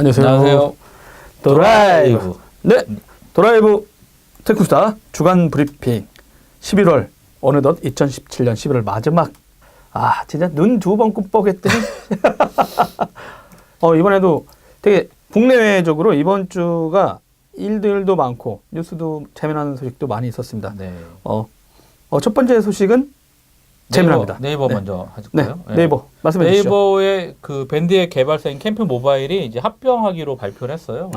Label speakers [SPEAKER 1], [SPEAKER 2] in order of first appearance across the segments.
[SPEAKER 1] 안녕하세요.
[SPEAKER 2] 안녕하세요.
[SPEAKER 1] 드라이브. 네, 드라이브 테크스타 주간 브리핑 11월 어느덧 2017년 11월 마지막. 진짜 눈 두 번 끔뻑했더니 이번에도 되게 국내외적으로 이번 주가 일들도 많고 뉴스도 재미나는 소식도 많이 있었습니다.
[SPEAKER 2] 네.
[SPEAKER 1] 첫 번째 소식은 재미납니다.
[SPEAKER 2] 네이버
[SPEAKER 1] 네.
[SPEAKER 2] 먼저 해줄까요?
[SPEAKER 1] 네, 네이버 말씀해 주시죠.
[SPEAKER 2] 네이버의 그 밴드의 개발사인 캠프 모바일이 이제 합병하기로 발표를 했어요.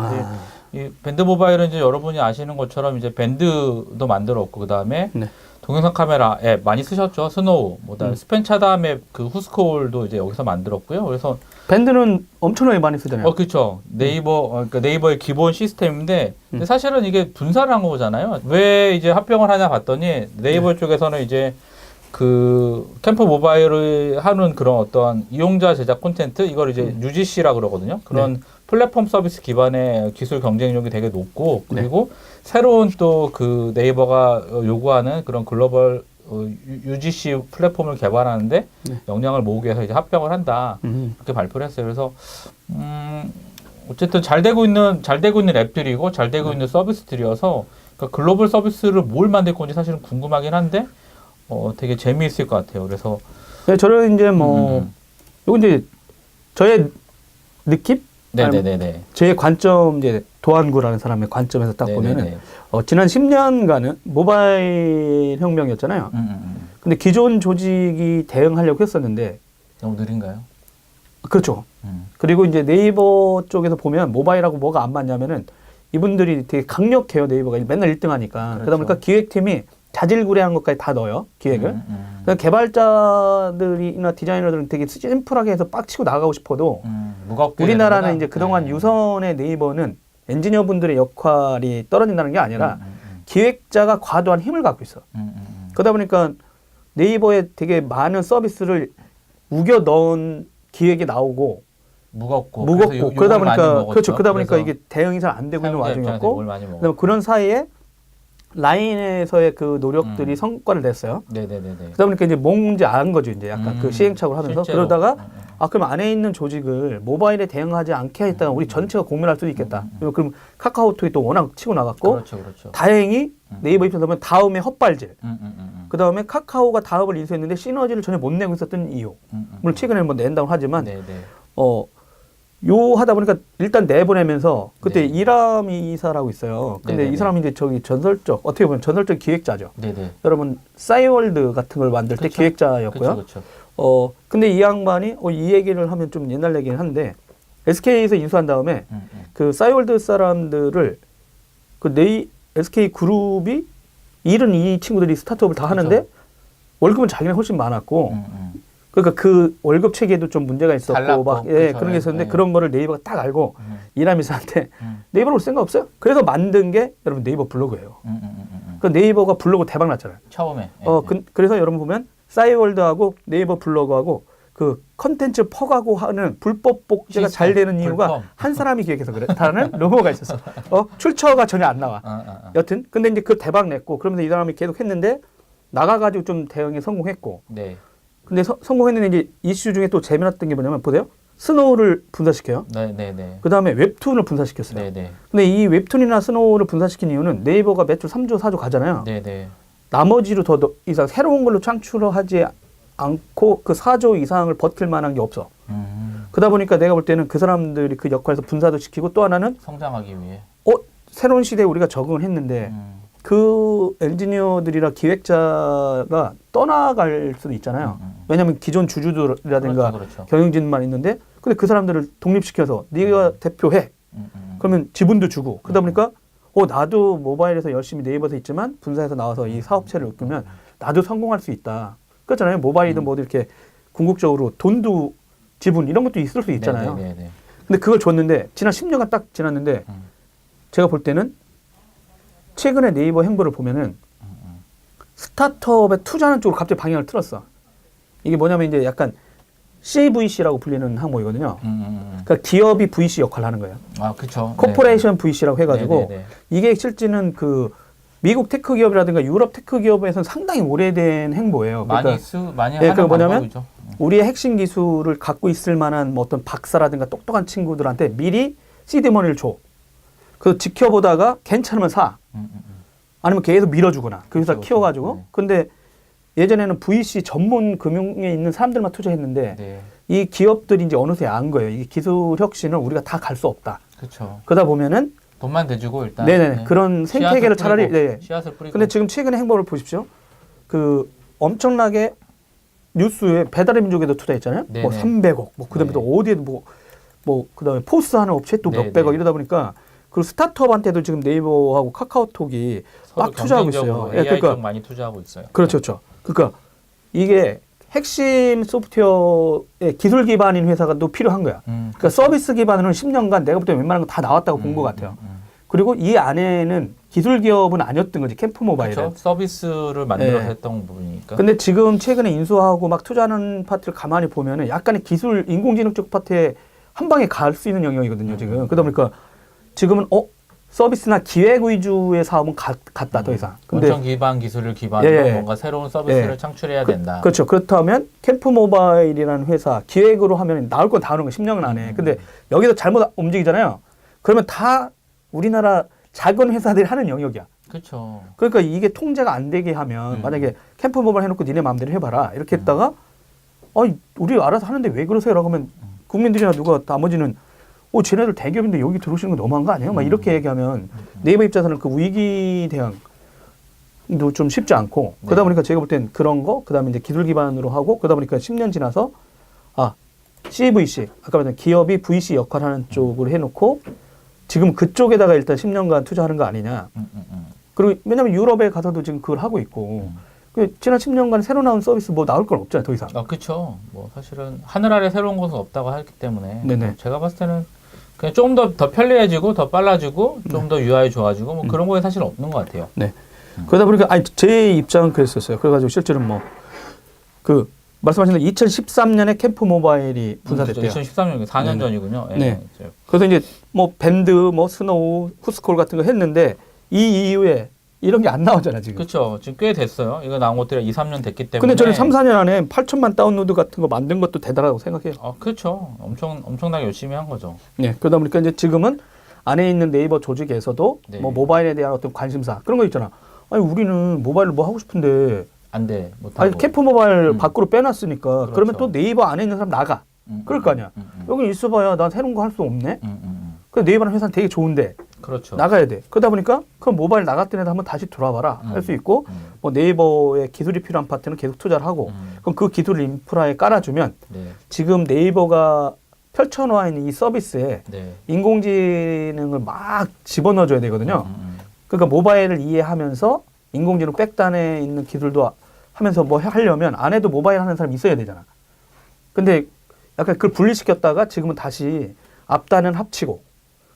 [SPEAKER 2] 이 밴드 모바일은 이제 여러분이 아시는 것처럼 이제 밴드도 만들었고, 그 다음에
[SPEAKER 1] 네.
[SPEAKER 2] 동영상 카메라 앱 많이 쓰셨죠? 스노우, 스펜 차담 앱 그 후스콜도 이제 여기서 만들었고요. 그래서
[SPEAKER 1] 밴드는 엄청나게 많이 쓰잖아요.
[SPEAKER 2] 그렇죠. 그러니까 네이버의 기본 시스템인데 근데 사실은 이게 분사를 한 거잖아요. 왜 이제 합병을 하냐 봤더니 네이버 쪽에서는 이제 그 캠프 모바일을 하는 그런 어떤 이용자 제작 콘텐츠 이걸 이제 UGC라 그러거든요. 그런 플랫폼 서비스 기반의 기술 경쟁력이 되게 높고, 그리고 새로운 또 그 네이버가 요구하는 그런 글로벌 UGC 플랫폼을 개발하는데 역량을 모으기 위해서 이제 합병을 한다. 그렇게 발표를 했어요. 그래서 어쨌든 잘 되고 있는 앱들이고 잘 되고 있는 서비스들이어서 그러니까 글로벌 서비스를 뭘 만들 건지 사실은 궁금하긴 한데 되게 재미있을 것 같아요. 그래서
[SPEAKER 1] 저는 이제 요거 이제 저의 느낌?
[SPEAKER 2] 네네네네.
[SPEAKER 1] 제 관점, 이제 도안구라는 사람의 관점에서 딱 보면은 지난 10년간은 모바일 혁명이었잖아요. 근데 기존 조직이 대응하려고 했었는데
[SPEAKER 2] 너무 느린가요?
[SPEAKER 1] 그렇죠. 그리고 이제 네이버 쪽에서 보면 모바일하고 뭐가 안 맞냐면은 이분들이 되게 강력해요. 네이버가 맨날 1등 하니까. 그러다 보니까 기획팀이 자질구레한 것까지 다 넣어요. 기획을. 그러니까 개발자들이나 디자이너들은 되게 심플하게 해서 빡치고 나가고 싶어도 우리나라는 이제 그동안 유선의 네이버는 엔지니어 분들의 역할이 떨어진다는 게 아니라 기획자가 과도한 힘을 갖고 있어. 그러다 보니까 네이버에 되게 많은 서비스를 우겨 넣은 기획이 나오고 무겁고 그러다 보니까 그렇죠. 그러다 보니까 이게 대응이 잘 안 되고 있는 와중이었고, 그다음에 그런 사이에 라인에서의 그 노력들이 성과를 냈어요. 그러다 보니까 이제 뭔지 안 거죠. 이제 약간 그 시행착오를 하면서 실제로. 그러다가 그럼 안에 있는 조직을 모바일에 대응하지 않게 하겠다가 우리 전체가 공멸할 수도 있겠다. 그럼 카카오톡이 또 워낙 치고 나갔고, 그렇죠. 다행히 네이버 입장에서 보면 다음에 헛발질. 그 다음에 카카오가 다음을 인수했는데 시너지를 전혀 못 내고 있었던 이유. 물론 최근에 뭐 낸다고 하지만 하다 보니까 일단 내보내면서 그때 이람이 이사라고 있어요. 근데 이 사람이 이제 어떻게 보면 전설적 기획자죠. 여러분 싸이월드 같은 걸 만들 때 기획자였고요. 근데 이 양반이 이 얘기를 하면 좀 옛날 얘기긴 한데 SK에서 인수한 다음에 그 싸이월드 사람들을 SK 그룹이 일은 이 친구들이 스타트업을 다 하는데 월급은 자기는 훨씬 많았고 그러니까 그 월급 체계도 좀 문제가 있었고 그런 게 있었는데 그런 거를 네이버가 딱 알고 이라미스한테 네이버로 올 생각 없어요? 그래서 만든 게 여러분 네이버 블로그예요. 그 네이버가 블로그 대박 났잖아요.
[SPEAKER 2] 처음에.
[SPEAKER 1] 그래서 여러분 보면 싸이월드하고 네이버 블로그하고 그 컨텐츠 퍼가고 하는 불법 복제가 잘 되는 이유가 한 사람이 기획해서 그래. 다른 루머가 있었어. 출처가 전혀 안 나와. 여튼 근데 이제 그 대박 냈고 그러면서 이 사람이 계속 했는데 나가가지고 좀 대응에 성공했고. 근데 성공했는데 이제 이슈 중에 또 재미났던 게 뭐냐면 보세요. 스노우를 분사시켜요. 그 다음에 웹툰을 분사시켰어요. 근데 이 웹툰이나 스노우를 분사시킨 이유는 네이버가 매출 3조, 4조 가잖아요. 나머지로 더 이상 새로운 걸로 창출하지 않고 그 4조 이상을 버틸 만한 게 없어. 그러다 보니까 내가 볼 때는 그 사람들이 그 역할에서 분사도 시키고 또 하나는
[SPEAKER 2] 성장하기 위해
[SPEAKER 1] 새로운 시대에 우리가 적응을 했는데 그 엔지니어들이나 기획자가 떠나갈 수도 있잖아요. 왜냐하면 기존 주주들이라든가 경영진만 있는데 근데 그 사람들을 독립시켜서 네가 대표해. 그러면 지분도 주고 그러다 보니까 나도 모바일에서 열심히 네이버에서 있지만 분사해서 나와서 이 사업체를 이끌면 나도 성공할 수 있다. 그렇잖아요. 모바일이든 뭐든 이렇게 궁극적으로 돈도 지분 이런 것도 있을 수 있잖아요. 근데 그걸 줬는데 지난 10년간 딱 지났는데 제가 볼 때는 최근에 네이버 행보를 보면은 스타트업에 투자하는 쪽으로 갑자기 방향을 틀었어. 이게 뭐냐면 이제 약간 CVC라고 불리는 항목이거든요. 그러니까 기업이 VC 역할을 하는 거예요.
[SPEAKER 2] 그렇죠.
[SPEAKER 1] 코퍼레이션 VC라고 해가지고 이게 실제는 그 미국 테크 기업이라든가 유럽 테크 기업에서는 상당히 오래된 행보예요.
[SPEAKER 2] 많이 하는 방법이죠.
[SPEAKER 1] 우리의 핵심 기술을 갖고 있을 만한 뭐 어떤 박사라든가 똑똑한 친구들한테 미리 시드머니를 줘. 그래서 지켜보다가 괜찮으면 사. 아니면 계속 밀어주거나 그 회사
[SPEAKER 2] 그렇죠,
[SPEAKER 1] 키워가지고.
[SPEAKER 2] 네.
[SPEAKER 1] 근데 예전에는 VC 전문 금융에 있는 사람들만 투자했는데
[SPEAKER 2] 네.
[SPEAKER 1] 이 기업들이 이제 어느새 안 거예요. 이 기술 혁신을 우리가 다 갈 수 없다.
[SPEAKER 2] 그렇죠.
[SPEAKER 1] 그러다 보면은
[SPEAKER 2] 돈만 대주고 일단
[SPEAKER 1] 네네
[SPEAKER 2] 네.
[SPEAKER 1] 그런 생태계를 차라리 네.
[SPEAKER 2] 씨앗을 뿌리고.
[SPEAKER 1] 근데 지금 최근의 행보를 보십시오. 그 엄청나게 뉴스에 배달의 민족에도 투자했잖아요.
[SPEAKER 2] 네네.
[SPEAKER 1] 뭐 300억, 뭐 그다음에
[SPEAKER 2] 네.
[SPEAKER 1] 또 어디에도 뭐 그다음에 포스 하는 업체 또
[SPEAKER 2] 네네.
[SPEAKER 1] 몇백억 이러다 보니까 그 스타트업한테도 지금 네이버하고 카카오톡이
[SPEAKER 2] 서로
[SPEAKER 1] 막 투자하고
[SPEAKER 2] 경쟁적으로
[SPEAKER 1] 있어요. 예,
[SPEAKER 2] AI
[SPEAKER 1] 그러니까
[SPEAKER 2] 쪽 많이 투자하고 있어요.
[SPEAKER 1] 그렇죠, 그렇죠. 그러니까 이게 핵심 소프트웨어의 기술 기반인 회사가 또 필요한 거야. 그러니까 서비스 기반으로는 10년간 내가 볼 때 웬만한 거 다 나왔다고 본 것 같아요. 그리고 이 안에는 기술 기업은 아니었던 거지 캠프 모바일은.
[SPEAKER 2] 그렇죠. 서비스를 만들어서
[SPEAKER 1] 네.
[SPEAKER 2] 했던 부분이니까.
[SPEAKER 1] 근데 지금 최근에 인수하고 막 투자하는 파트를 가만히 보면은 약간의 기술 인공지능 쪽 파트에 한 방에 갈 수 있는 영역이거든요, 지금. 그러다 보니까 지금은 서비스나 기획 위주의 사업은 갔다 더 이상. 근데
[SPEAKER 2] 원천 기반 기술을 기반으로
[SPEAKER 1] 예, 예.
[SPEAKER 2] 뭔가 새로운 서비스를
[SPEAKER 1] 예.
[SPEAKER 2] 창출해야 된다.
[SPEAKER 1] 그렇죠. 그렇다면 캠프 모바일이라는 회사 기획으로 하면 나올 건 다 나오는 거 10년 안에. 근데 여기서 잘못 움직이잖아요. 그러면 다 우리나라 작은 회사들이 하는 영역이야.
[SPEAKER 2] 그렇죠.
[SPEAKER 1] 그러니까 이게 통제가 안 되게 하면 만약에 캠프 모바일 해놓고 니네 마음대로 해봐라 이렇게 했다가 우리 알아서 하는데 왜 그러세요? 라고 하면 국민들이나 누가 나머지는 쟤네들 대기업인데 여기 들어오시는 거 너무한 거 아니에요? 막 이렇게 얘기하면 네이버 입장에서는 그 위기 대응도 좀 쉽지 않고
[SPEAKER 2] 네.
[SPEAKER 1] 그러다 보니까 제가 볼 땐 그런 거 그다음에 이제 기술 기반으로 하고 그러다 보니까 10년 지나서 CVC 아까 말했던 기업이 VC 역할하는 쪽으로 해놓고 지금 그쪽에다가 일단 10년간 투자하는 거 아니냐. 그리고 왜냐면 유럽에 가서도 지금 그걸 하고 있고 그 지난 10년간 새로 나온 서비스 뭐 나올 건 없잖아요, 더 이상.
[SPEAKER 2] 그렇죠. 뭐 사실은 하늘 아래 새로운 것은 없다고 하기 때문에
[SPEAKER 1] 네네.
[SPEAKER 2] 제가 봤을 때는 그냥 좀 더 편리해지고 더 빨라지고 좀 더 UI 좋아지고 뭐 그런 거에 사실 없는 것 같아요.
[SPEAKER 1] 네. 그러다 보니까 제 입장은 그랬었어요. 그래가지고 실제로는 말씀하신 대로 2013년에 캠프 모바일이 분사됐대요.
[SPEAKER 2] 2013년 4년
[SPEAKER 1] 네네.
[SPEAKER 2] 전이군요. 예.
[SPEAKER 1] 네. 그래서 이제 밴드, 스노우, 후스콜 같은 거 했는데 이 이후에 이런 게 안 나오잖아 지금.
[SPEAKER 2] 그렇죠. 지금 꽤 됐어요. 이거 나온 것들이 2, 3년 됐기 때문에.
[SPEAKER 1] 근데 저는 3, 4년 안에 8천만 다운로드 같은 거 만든 것도 대단하다고 생각해요.
[SPEAKER 2] 그렇죠. 엄청나게 열심히 한 거죠.
[SPEAKER 1] 네. 그러다 보니까 이제 지금은 안에 있는 네이버 조직에서도
[SPEAKER 2] 네.
[SPEAKER 1] 모바일에 대한 어떤 관심사 그런 거 있잖아. 우리는 모바일로 뭐 하고 싶은데
[SPEAKER 2] 안 돼. 못하고.
[SPEAKER 1] 캠프 모바일 밖으로 빼놨으니까
[SPEAKER 2] 그렇죠.
[SPEAKER 1] 그러면 또 네이버 안에 있는 사람 나가. 그럴 거 아니야. 여기 있어봐야 난 새로운 거 할 수 없네. 그 네이버라는 회사는 되게 좋은데
[SPEAKER 2] 그렇죠.
[SPEAKER 1] 나가야 돼. 그러다 보니까 그럼 모바일 나갔던 애들 한번 다시 들어와봐라 할 수 있고 네이버에 기술이 필요한 파트는 계속 투자를 하고 그럼 그 기술을 인프라에 깔아주면
[SPEAKER 2] 네.
[SPEAKER 1] 지금 네이버가 펼쳐놓아 있는 이 서비스에
[SPEAKER 2] 네.
[SPEAKER 1] 인공지능을 막 집어넣어줘야 되거든요. 그러니까 모바일을 이해하면서 인공지능 백단에 있는 기술도 하면서 뭐 하려면 안에도 모바일 하는 사람이 있어야 되잖아. 근데 약간 그걸 분리시켰다가 지금은 다시 앞단은 합치고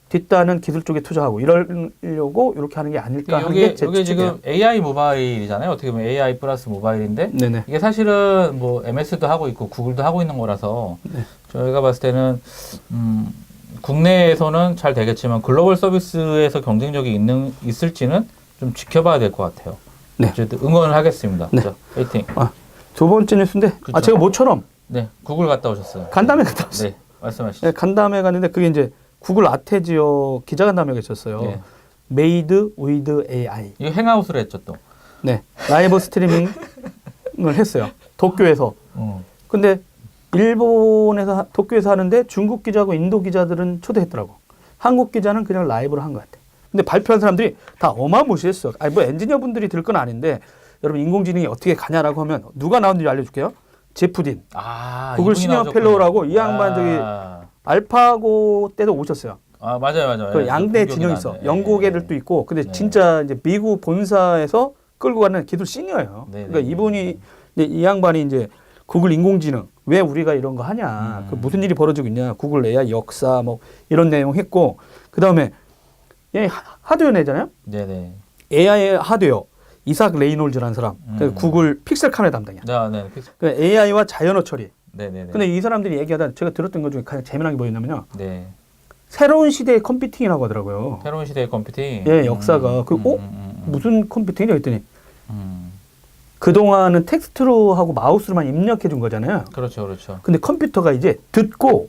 [SPEAKER 1] 뒷단은 기술 쪽에 투자하고 이러려고 이렇게 하는 게 아닐까 하는 게 제
[SPEAKER 2] 이게
[SPEAKER 1] 추측이에요.
[SPEAKER 2] 지금 AI 모바일이잖아요. 어떻게 보면 AI 플러스 모바일인데
[SPEAKER 1] 네네.
[SPEAKER 2] 이게 사실은 뭐 MS도 하고 있고 구글도 하고 있는 거라서 저희가 봤을 때는 국내에서는 잘 되겠지만 글로벌 서비스에서 경쟁력이 있을지는 좀 지켜봐야 될 것 같아요.
[SPEAKER 1] 네.
[SPEAKER 2] 어쨌든 응원을 하겠습니다.
[SPEAKER 1] 네.
[SPEAKER 2] 자, 화이팅.
[SPEAKER 1] 두 번째 뉴스인데
[SPEAKER 2] 그쵸.
[SPEAKER 1] 제가 모처럼
[SPEAKER 2] 네, 구글 갔다 오셨어요.
[SPEAKER 1] 간담회 갔다 왔어요.
[SPEAKER 2] 네, 말씀하시죠.
[SPEAKER 1] 네, 간담회 갔는데 그게 이제 구글 아테지어 기자간담회가 있었어요.
[SPEAKER 2] 네.
[SPEAKER 1] Made with AI.
[SPEAKER 2] 이거 행아웃을 했죠 또.
[SPEAKER 1] 네, 라이브 스트리밍을 했어요. 도쿄에서. 근데 일본에서 도쿄에서 하는데 중국 기자하고 인도 기자들은 초대했더라고. 한국 기자는 그냥 라이브로 한 것 같아. 근데 발표한 사람들이 다 어마무시했어. 뭐 엔지니어 분들이 들 건 아닌데 여러분 인공지능이 어떻게 가냐라고 하면 누가 나왔는지 알려줄게요. 제프딘. 구글
[SPEAKER 2] 이분이
[SPEAKER 1] 시니어
[SPEAKER 2] 나오셨군요.
[SPEAKER 1] 펠로우라고 이 양반 저기 알파고 때도 오셨어요.
[SPEAKER 2] 맞아요.
[SPEAKER 1] 그 양대
[SPEAKER 2] 기억이
[SPEAKER 1] 진영
[SPEAKER 2] 나네.
[SPEAKER 1] 있어. 영국 애들도 있고. 근데
[SPEAKER 2] 네.
[SPEAKER 1] 진짜 이제 미국 본사에서 끌고 가는 기술 시니어예요.
[SPEAKER 2] 네,
[SPEAKER 1] 그러니까
[SPEAKER 2] 네.
[SPEAKER 1] 이분이 이 양반이 이제 구글 인공지능 왜 우리가 이런 거 하냐. 그 무슨 일이 벌어지고 있냐. 구글 AI 역사 뭐 이런 내용 했고 그다음에 얘 하드웨어 내잖아요.
[SPEAKER 2] 네네.
[SPEAKER 1] AI 하드웨어 이삭 레이놀즈라는 사람. 그 구글 픽셀 카메라 담당이야.
[SPEAKER 2] 네.
[SPEAKER 1] 그 AI와 자연어 처리.
[SPEAKER 2] 네네네.
[SPEAKER 1] 근데 이 사람들이 얘기하다 제가 들었던 것 중에 가장 재미나게 뭐였냐면요.
[SPEAKER 2] 네.
[SPEAKER 1] 새로운 시대의 컴퓨팅이라고 하더라고요.
[SPEAKER 2] 새로운 시대의 컴퓨팅.
[SPEAKER 1] 예, 역사가. 무슨 컴퓨팅이냐 했더니 그동안은 텍스트로 하고 마우스로만 입력해 준 거잖아요.
[SPEAKER 2] 그렇죠.
[SPEAKER 1] 근데 컴퓨터가 이제 듣고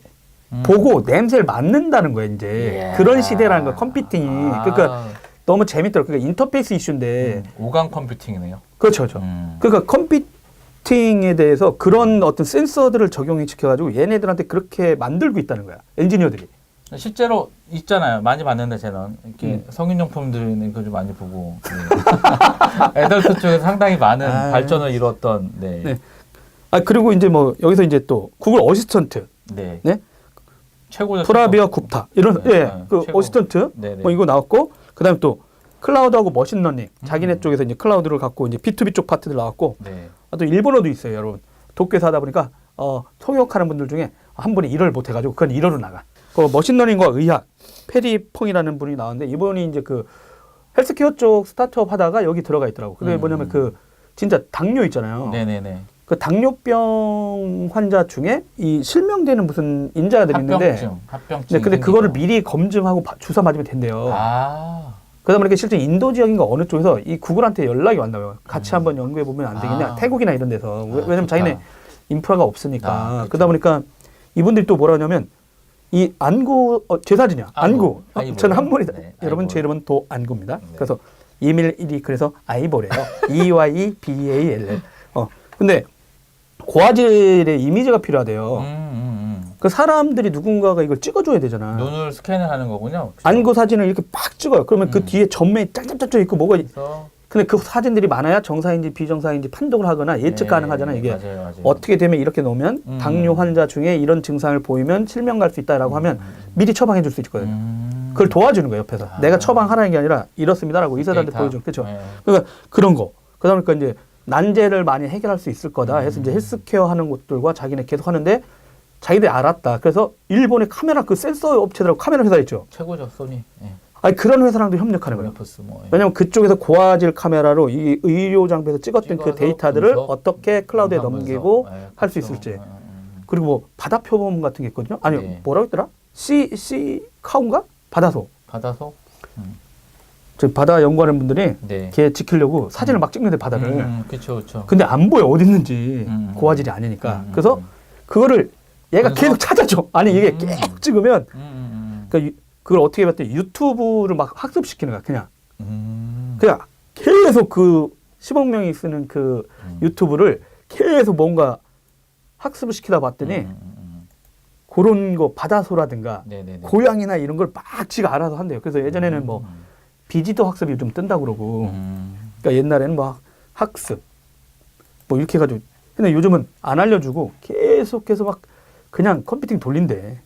[SPEAKER 1] 보고 냄새를 맡는다는 거예요, 이제.
[SPEAKER 2] 예.
[SPEAKER 1] 그런 시대라는 거야, 컴퓨팅이. 그러니까 너무 재밌더라고요. 그러니까 인터페이스 이슈인데.
[SPEAKER 2] 오감 컴퓨팅이네요.
[SPEAKER 1] 그렇죠, 그렇죠. 그러니까 컴퓨팅에 대해서 그런 어떤 센서들을 적용시켜가지고 얘네들한테 그렇게 만들고 있다는 거야, 엔지니어들이.
[SPEAKER 2] 실제로 있잖아요. 많이 봤는데 저는 이렇게 성인용품들은 그거 좀 많이 보고 애덜트 쪽에서 상당히 많은 발전을 이뤘던. 네.
[SPEAKER 1] 네. 아 그리고 이제 뭐 여기서 이제 또 구글 어시스턴트,
[SPEAKER 2] 네.
[SPEAKER 1] 네,
[SPEAKER 2] 최고죠.
[SPEAKER 1] 프라비아 굽타 이런
[SPEAKER 2] 네,
[SPEAKER 1] 예, 그
[SPEAKER 2] 최고.
[SPEAKER 1] 어시스턴트
[SPEAKER 2] 네네.
[SPEAKER 1] 뭐 이거 나왔고 그다음에 또 클라우드하고 머신러닝 자기네 쪽에서 이제 클라우드를 갖고 이제 B2B 쪽 파트들 나왔고
[SPEAKER 2] 네.
[SPEAKER 1] 또 일본어도 있어요, 여러분. 도쿄에서 하다 보니까 통역하는 분들 중에 한 분이 일어를 못 해가지고 그건 일어로 나가. 그 머신러닝과 의학 페리퐁이라는 분이 나왔는데 이분이 이제 그 헬스케어 쪽 스타트업 하다가 여기 들어가 있더라고. 그게 뭐냐면 그 진짜 당뇨 있잖아요.
[SPEAKER 2] 네네네.
[SPEAKER 1] 그 당뇨병 환자 중에 이 실명되는 무슨 인자들이 있는데,
[SPEAKER 2] 합병증.
[SPEAKER 1] 네, 근데 그거를 미리 검증하고 주사 맞으면 된대요.
[SPEAKER 2] 아.
[SPEAKER 1] 그러다 보니까 실제 인도 지역인가 어느 쪽에서 이 구글한테 연락이 왔나봐요. 같이 한번 연구해 보면 안 되겠냐? 태국이나 이런 데서. 왜냐면
[SPEAKER 2] 좋다.
[SPEAKER 1] 자기네 인프라가 없으니까.
[SPEAKER 2] 그렇죠.
[SPEAKER 1] 그러다 보니까 이분들이 또 뭐라 하냐면 이 안구 제 사진이야. 안구. 저는 한문이다.
[SPEAKER 2] 네,
[SPEAKER 1] 여러분
[SPEAKER 2] 아이볼.
[SPEAKER 1] 제 이름은 도안구입니다.
[SPEAKER 2] 네.
[SPEAKER 1] 그래서 이밀이 그래서 아이보래요. EYBALL. 근데 고화질의 이미지가 필요하대요. 그 사람들이 누군가가 이걸 찍어줘야 되잖아.
[SPEAKER 2] 눈을 스캔을 하는 거군요. 그렇죠?
[SPEAKER 1] 안구 사진을 이렇게 팍 찍어요. 그러면 그 뒤에 점에 짝짝짝짝 있고 뭐가
[SPEAKER 2] 그래서
[SPEAKER 1] 근데 그 사진들이 많아야 정상인지 비정상인지 판독을 하거나 예측
[SPEAKER 2] 네,
[SPEAKER 1] 가능하잖아. 이게
[SPEAKER 2] 맞아요.
[SPEAKER 1] 어떻게 되면 이렇게 놓으면 당뇨 환자 중에 이런 증상을 보이면 실명 갈 수 있다라고 하면 미리 처방해 줄 수 있거든요. 그걸 도와주는 거예요, 옆에서. 내가 처방하라는 게 아니라 이렇습니다라고 의사들한테 보여주는. 그렇죠.
[SPEAKER 2] 네.
[SPEAKER 1] 그러니까 그런 거. 그다음에 이제 난제를 많이 해결할 수 있을 거다 해서 이제 헬스케어 하는 곳들과 자기네 계속 하는데 자기들이 알았다. 그래서 일본의 카메라 그 센서 업체들하고 카메라 회사 있죠.
[SPEAKER 2] 최고죠, 소니. 네.
[SPEAKER 1] 아니 그런 회사랑도 협력하는 거예요.
[SPEAKER 2] 오lympus 뭐.
[SPEAKER 1] 왜냐면 그쪽에서 고화질 카메라로 이 의료 장비에서 찍었던 그 데이터들을
[SPEAKER 2] 분석,
[SPEAKER 1] 어떻게 클라우드에
[SPEAKER 2] 영상
[SPEAKER 1] 넘기고
[SPEAKER 2] 분석. 네,
[SPEAKER 1] 할 수
[SPEAKER 2] 그렇죠.
[SPEAKER 1] 있을지. 그리고 뭐 바다 표범 같은 게 있거든요. 아니
[SPEAKER 2] 네.
[SPEAKER 1] 뭐라고 했더라? C 카운가? 바다소.
[SPEAKER 2] 받아서.
[SPEAKER 1] 저 바다 연구하는 분들이
[SPEAKER 2] 네.
[SPEAKER 1] 걔 지키려고 사진을 막 찍는데 바다를.
[SPEAKER 2] 그렇죠, 그렇죠.
[SPEAKER 1] 근데 안 보여 어디 있는지 고화질이 아니니까. 그래서 그거를 얘가
[SPEAKER 2] 분석?
[SPEAKER 1] 계속 찾아줘. 아니 이게 계속 찍으면 그러니까 그걸 어떻게 봤더니 유튜브를 막 학습시키는 거야. 그냥 그냥 계속 그 10억 명이 쓰는 그 유튜브를 계속 뭔가 학습을 시키다 봤더니 그런 거 바다소라든가
[SPEAKER 2] 네네네.
[SPEAKER 1] 고양이나 이런 걸 막 지가 알아서 한대요. 그래서 예전에는 뭐 비지도 학습이 요즘 뜬다고 그러고 그러니까 옛날에는 막 학습 뭐 이렇게 해가지고 근데 요즘은 안 알려주고 계속해서 막 그냥 컴퓨팅 돌린대.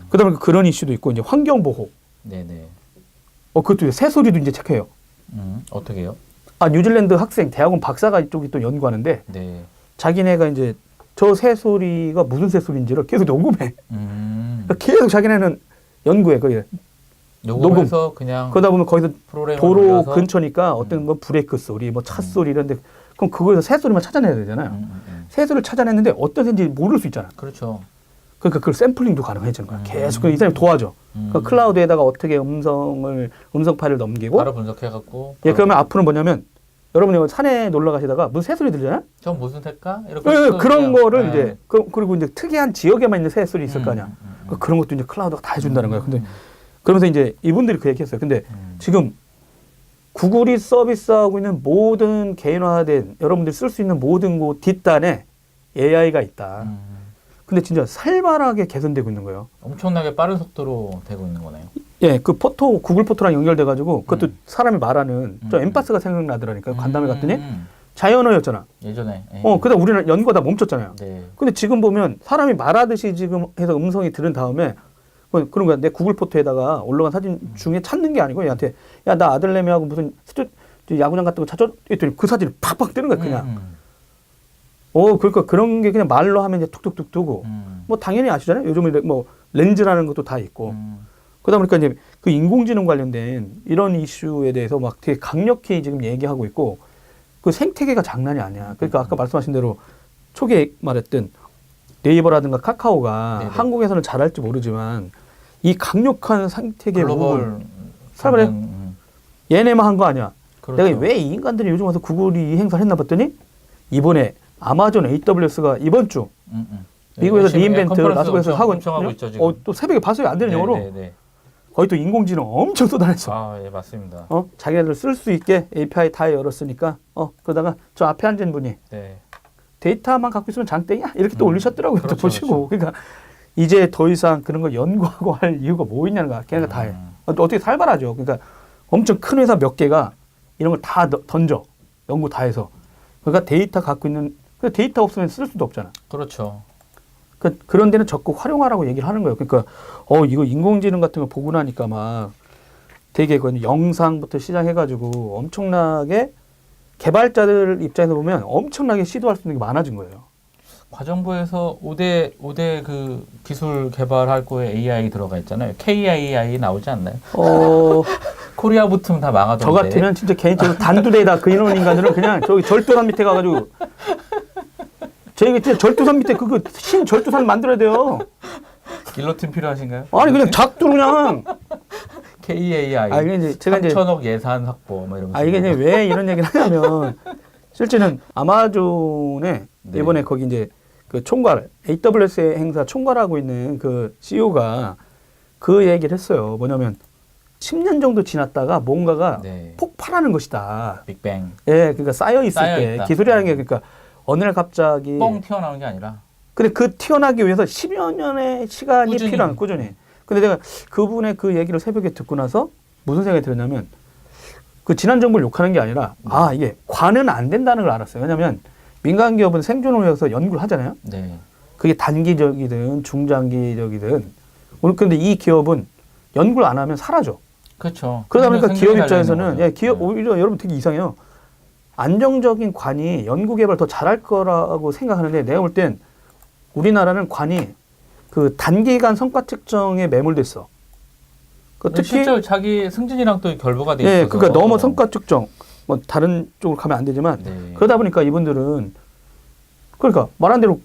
[SPEAKER 1] 그다음에 그런 이슈도 있고 이제 환경 보호.
[SPEAKER 2] 네네.
[SPEAKER 1] 그것도 새소리도 이제 체크해요.
[SPEAKER 2] 어떻게 해요?
[SPEAKER 1] 아 뉴질랜드 학생 대학원 박사가 이쪽이 또 연구하는데
[SPEAKER 2] 네.
[SPEAKER 1] 자기네가 이제 저 새소리가 무슨 새소리인지를 계속 녹음해. 그러니까 계속 자기네는 연구해. 그게
[SPEAKER 2] 녹음해서 그냥
[SPEAKER 1] 그러다 보면 거기서
[SPEAKER 2] 프로그램을
[SPEAKER 1] 도로
[SPEAKER 2] 올려서?
[SPEAKER 1] 근처니까 어떤 건 브레이크 소리, 뭐 차 소리 이런데 그럼 그거에서 새소리만 찾아내야 되잖아요. 새소리를 찾아냈는데 어떤 새인지 모를 수 있잖아.
[SPEAKER 2] 그렇죠.
[SPEAKER 1] 그러니까 그걸 샘플링도 가능해지는 거야. 계속 이 사람이 도와줘. 그러니까 클라우드에다가 어떻게 음성 파일을 넘기고
[SPEAKER 2] 바로 분석해갖고.
[SPEAKER 1] 예, 그러면 앞으로는 뭐냐면 여러분이 산에 놀러 가시다가 무슨 새소리 들리잖아요?
[SPEAKER 2] 전 무슨 색깔? 이렇게.
[SPEAKER 1] 네,
[SPEAKER 2] 또
[SPEAKER 1] 그런
[SPEAKER 2] 그냥,
[SPEAKER 1] 거를
[SPEAKER 2] 네.
[SPEAKER 1] 이제 그리고 이제 특이한 지역에만 있는 새소리 있을 거 아니야. 그러니까 그런 것도 이제 클라우드가 다 해준다는 거야. 근데 그러면서 이제 이분들이 그 얘기했어요. 근데 지금 구글이 서비스하고 있는 모든 개인화된 여러분들이 쓸 수 있는 모든 곳 뒷단에 AI가 있다. 근데 진짜 살벌하게 개선되고 있는 거예요.
[SPEAKER 2] 엄청나게 빠른 속도로 되고 있는 거네요.
[SPEAKER 1] 예, 그 구글 포토랑 연결돼가지고 그것도 사람이 말하는 저 엠파스가 생각나더라니까. 간담회 갔더니 자연어였잖아.
[SPEAKER 2] 예전에.
[SPEAKER 1] 그다음 우리는 연구가 다 멈췄잖아요.
[SPEAKER 2] 네.
[SPEAKER 1] 근데 지금 보면 사람이 말하듯이 지금 해서 음성이 들은 다음에 그런 거야. 내 구글 포토에다가 올라간 사진 중에 찾는 게 아니고 얘한테 야, 나 아들내미하고 무슨 야구장 같은 거 찾아? 했더니 그 사진이 팍팍 뜨는 거야, 그냥. 그러니까 그런 게 그냥 말로 하면 이제 툭툭툭 뜨고 뭐 당연히 아시잖아요. 요즘에 뭐 렌즈라는 것도 다 있고. 그러다 보니까 이제 그 인공지능 관련된 이런 이슈에 대해서 막 되게 강력히 지금 얘기하고 있고 그 생태계가 장난이 아니야. 그러니까 아까 말씀하신 대로 초기에 말했던 네이버라든가 카카오가
[SPEAKER 2] 네네.
[SPEAKER 1] 한국에서는 잘할지 모르지만 이 강력한 생태계
[SPEAKER 2] 글로벌
[SPEAKER 1] 살벌해. 얘네만 한 거 아니야.
[SPEAKER 2] 그렇죠.
[SPEAKER 1] 내가 왜 이 인간들이 요즘 와서 구글이 이 행사를 했나 봤더니 이번에 아마존 AWS가 이번 주 미국에서
[SPEAKER 2] 열심히
[SPEAKER 1] 리인벤트
[SPEAKER 2] 컨퍼런스
[SPEAKER 1] 라스베가스에서 하고
[SPEAKER 2] 엄청 하고 있죠, 지금.
[SPEAKER 1] 또 새벽에 봤어요. 안 되는 영어로. 거기 또 인공지능 엄청 쏟아냈어.
[SPEAKER 2] 아, 예, 맞습니다.
[SPEAKER 1] 자기네들 쓸 수 있게 API 다 열었으니까 그러다가 저 앞에 앉은 분이
[SPEAKER 2] 네.
[SPEAKER 1] 데이터만 갖고 있으면 장땡이야 이렇게 또 올리셨더라고요. 또
[SPEAKER 2] 그렇죠,
[SPEAKER 1] 보시고 그러니까 이제 더 이상 그런 걸 연구하고 할 이유가 뭐 있냐는 거야. 걔네가 다 해. 어떻게 살벌하죠. 그러니까 엄청 큰 회사 몇 개가 이런 걸 다 던져 연구 다 해서 그러니까 데이터 갖고 있는 데이터 없으면 쓸 수도 없잖아.
[SPEAKER 2] 그렇죠.
[SPEAKER 1] 그런 데는 적극 활용하라고 얘기를 하는 거예요. 그러니까 이거 인공지능 같은 거 보고 나니까 막 되게 그 영상부터 시작해가지고 엄청나게 개발자들 입장에서 보면 엄청나게 시도할 수 있는 게 많아진 거예요.
[SPEAKER 2] 과정부에서 5대 그 기술 개발할 거에 AI 들어가 있잖아요. KIAI 나오지 않나요? 코리아 붙으면 다 망하던데.
[SPEAKER 1] 저 같으면 진짜 개인적으로 단두대에다 그 이런 인간들은 그냥 저기 절도산 밑에 가가지고 저희가 진짜 절도산 밑에 그거 신 절도산 만들어야 돼요.
[SPEAKER 2] 길로틴 필요하신가요?
[SPEAKER 1] 아니 그냥 작두로 그냥.
[SPEAKER 2] KAI.
[SPEAKER 1] 이게 이제 제가
[SPEAKER 2] 3천억 예산 확보 뭐 이러면서.
[SPEAKER 1] 이게 이제 왜 이런 얘기를 하냐면 실제는 아마존에
[SPEAKER 2] 네.
[SPEAKER 1] 이번에 거기 이제 그 총괄 AWS 행사 총괄하고 있는 그 CEO가 그 얘기를 했어요. 뭐냐면 10년 정도 지났다가 뭔가가
[SPEAKER 2] 네.
[SPEAKER 1] 폭발하는 것이다.
[SPEAKER 2] 빅뱅.
[SPEAKER 1] 예, 그러니까 쌓여 있을 때
[SPEAKER 2] 있다.
[SPEAKER 1] 기술이라는 게 그러니까 어느 날 갑자기
[SPEAKER 2] 뻥 튀어나오는 게 아니라.
[SPEAKER 1] 근데 그 튀어나기 위해서 10여 년의 시간이
[SPEAKER 2] 꾸준히.
[SPEAKER 1] 필요한 꾸준히. 근데 내가 그분의 그 얘기를 새벽에 듣고 나서 무슨 생각이 들었냐면 그 지난 정부를 욕하는 게 아니라 이게 관은 안 된다는 걸 알았어요. 왜냐하면 민간 기업은 생존을 위해서 연구를 하잖아요.
[SPEAKER 2] 네.
[SPEAKER 1] 그게 단기적이든 중장기적이든 오늘 근데 이 기업은 연구를 안 하면 사라져.
[SPEAKER 2] 그렇죠.
[SPEAKER 1] 그러다 보니까 기업
[SPEAKER 2] 생존이
[SPEAKER 1] 입장에서는
[SPEAKER 2] 달려 있는
[SPEAKER 1] 기업
[SPEAKER 2] 거죠.
[SPEAKER 1] 오히려 여러분 되게 이상해요. 안정적인 관이 연구 개발 더 잘할 거라고 생각하는데 내가 볼 땐 우리나라는 관이 그 단기간 성과 측정에 매몰됐어. 특히
[SPEAKER 2] 실제 자기 승진이랑 또 결부가 돼 있어서.
[SPEAKER 1] 예, 그러니까 너무 성과 측정 뭐 다른 쪽으로 가면 안 되지만
[SPEAKER 2] 네.
[SPEAKER 1] 그러다 보니까 이분들은 그러니까 말한 대로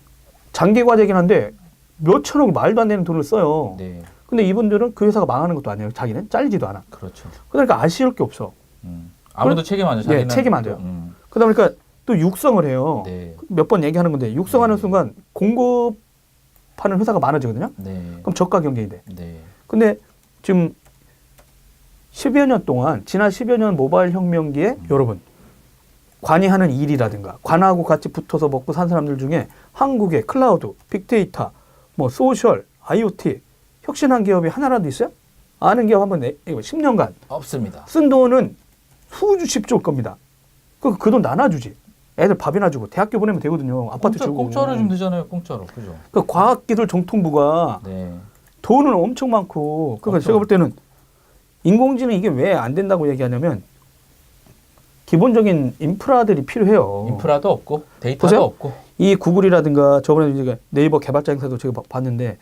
[SPEAKER 1] 장기 과제긴 한데 몇 천억 말도 안 되는 돈을 써요.
[SPEAKER 2] 네.
[SPEAKER 1] 근데 이분들은 그 회사가 망하는 것도 아니에요. 자기는 잘리지도 않아.
[SPEAKER 2] 그렇죠.
[SPEAKER 1] 그러니까 아쉬울 게 없어.
[SPEAKER 2] 아무도 책임 안 져요.
[SPEAKER 1] 네, 책임 안 져요. 그러다 보니까 또 육성을 해요.
[SPEAKER 2] 네.
[SPEAKER 1] 몇 번 얘기하는 건데 육성하는
[SPEAKER 2] 네.
[SPEAKER 1] 순간 공급하는 회사가 많아지거든요.
[SPEAKER 2] 네.
[SPEAKER 1] 그럼 저가 경쟁이 돼.
[SPEAKER 2] 네.
[SPEAKER 1] 근데 지금 10여 년 동안 지난 10여 년 모바일 혁명기에 여러분 관이 하는 일이라든가 관하고 같이 붙어서 먹고 산 사람들 중에 한국의 클라우드, 빅데이터, 뭐 소셜, IoT 혁신한 기업이 하나라도 있어요? 아는 기업 한번 10년간
[SPEAKER 2] 없습니다.
[SPEAKER 1] 쓴 돈은 수십조일 겁니다. 그 돈 나눠주지. 애들 밥이나 주고 대학교 보내면 되거든요. 아파트 주고.
[SPEAKER 2] 공짜로 주면 되잖아요. 공짜로. 그죠?
[SPEAKER 1] 그 과학기술정통부가
[SPEAKER 2] 네.
[SPEAKER 1] 돈은 엄청 많고 그러니까
[SPEAKER 2] 엄청.
[SPEAKER 1] 제가 볼 때는 인공지능 이게 왜 안 된다고 얘기하냐면 기본적인 인프라들이 필요해요.
[SPEAKER 2] 인프라도 없고 데이터도
[SPEAKER 1] 보세요.
[SPEAKER 2] 없고.
[SPEAKER 1] 이 구글이라든가 저번에 이제 네이버 개발자 행사도 제가 봤는데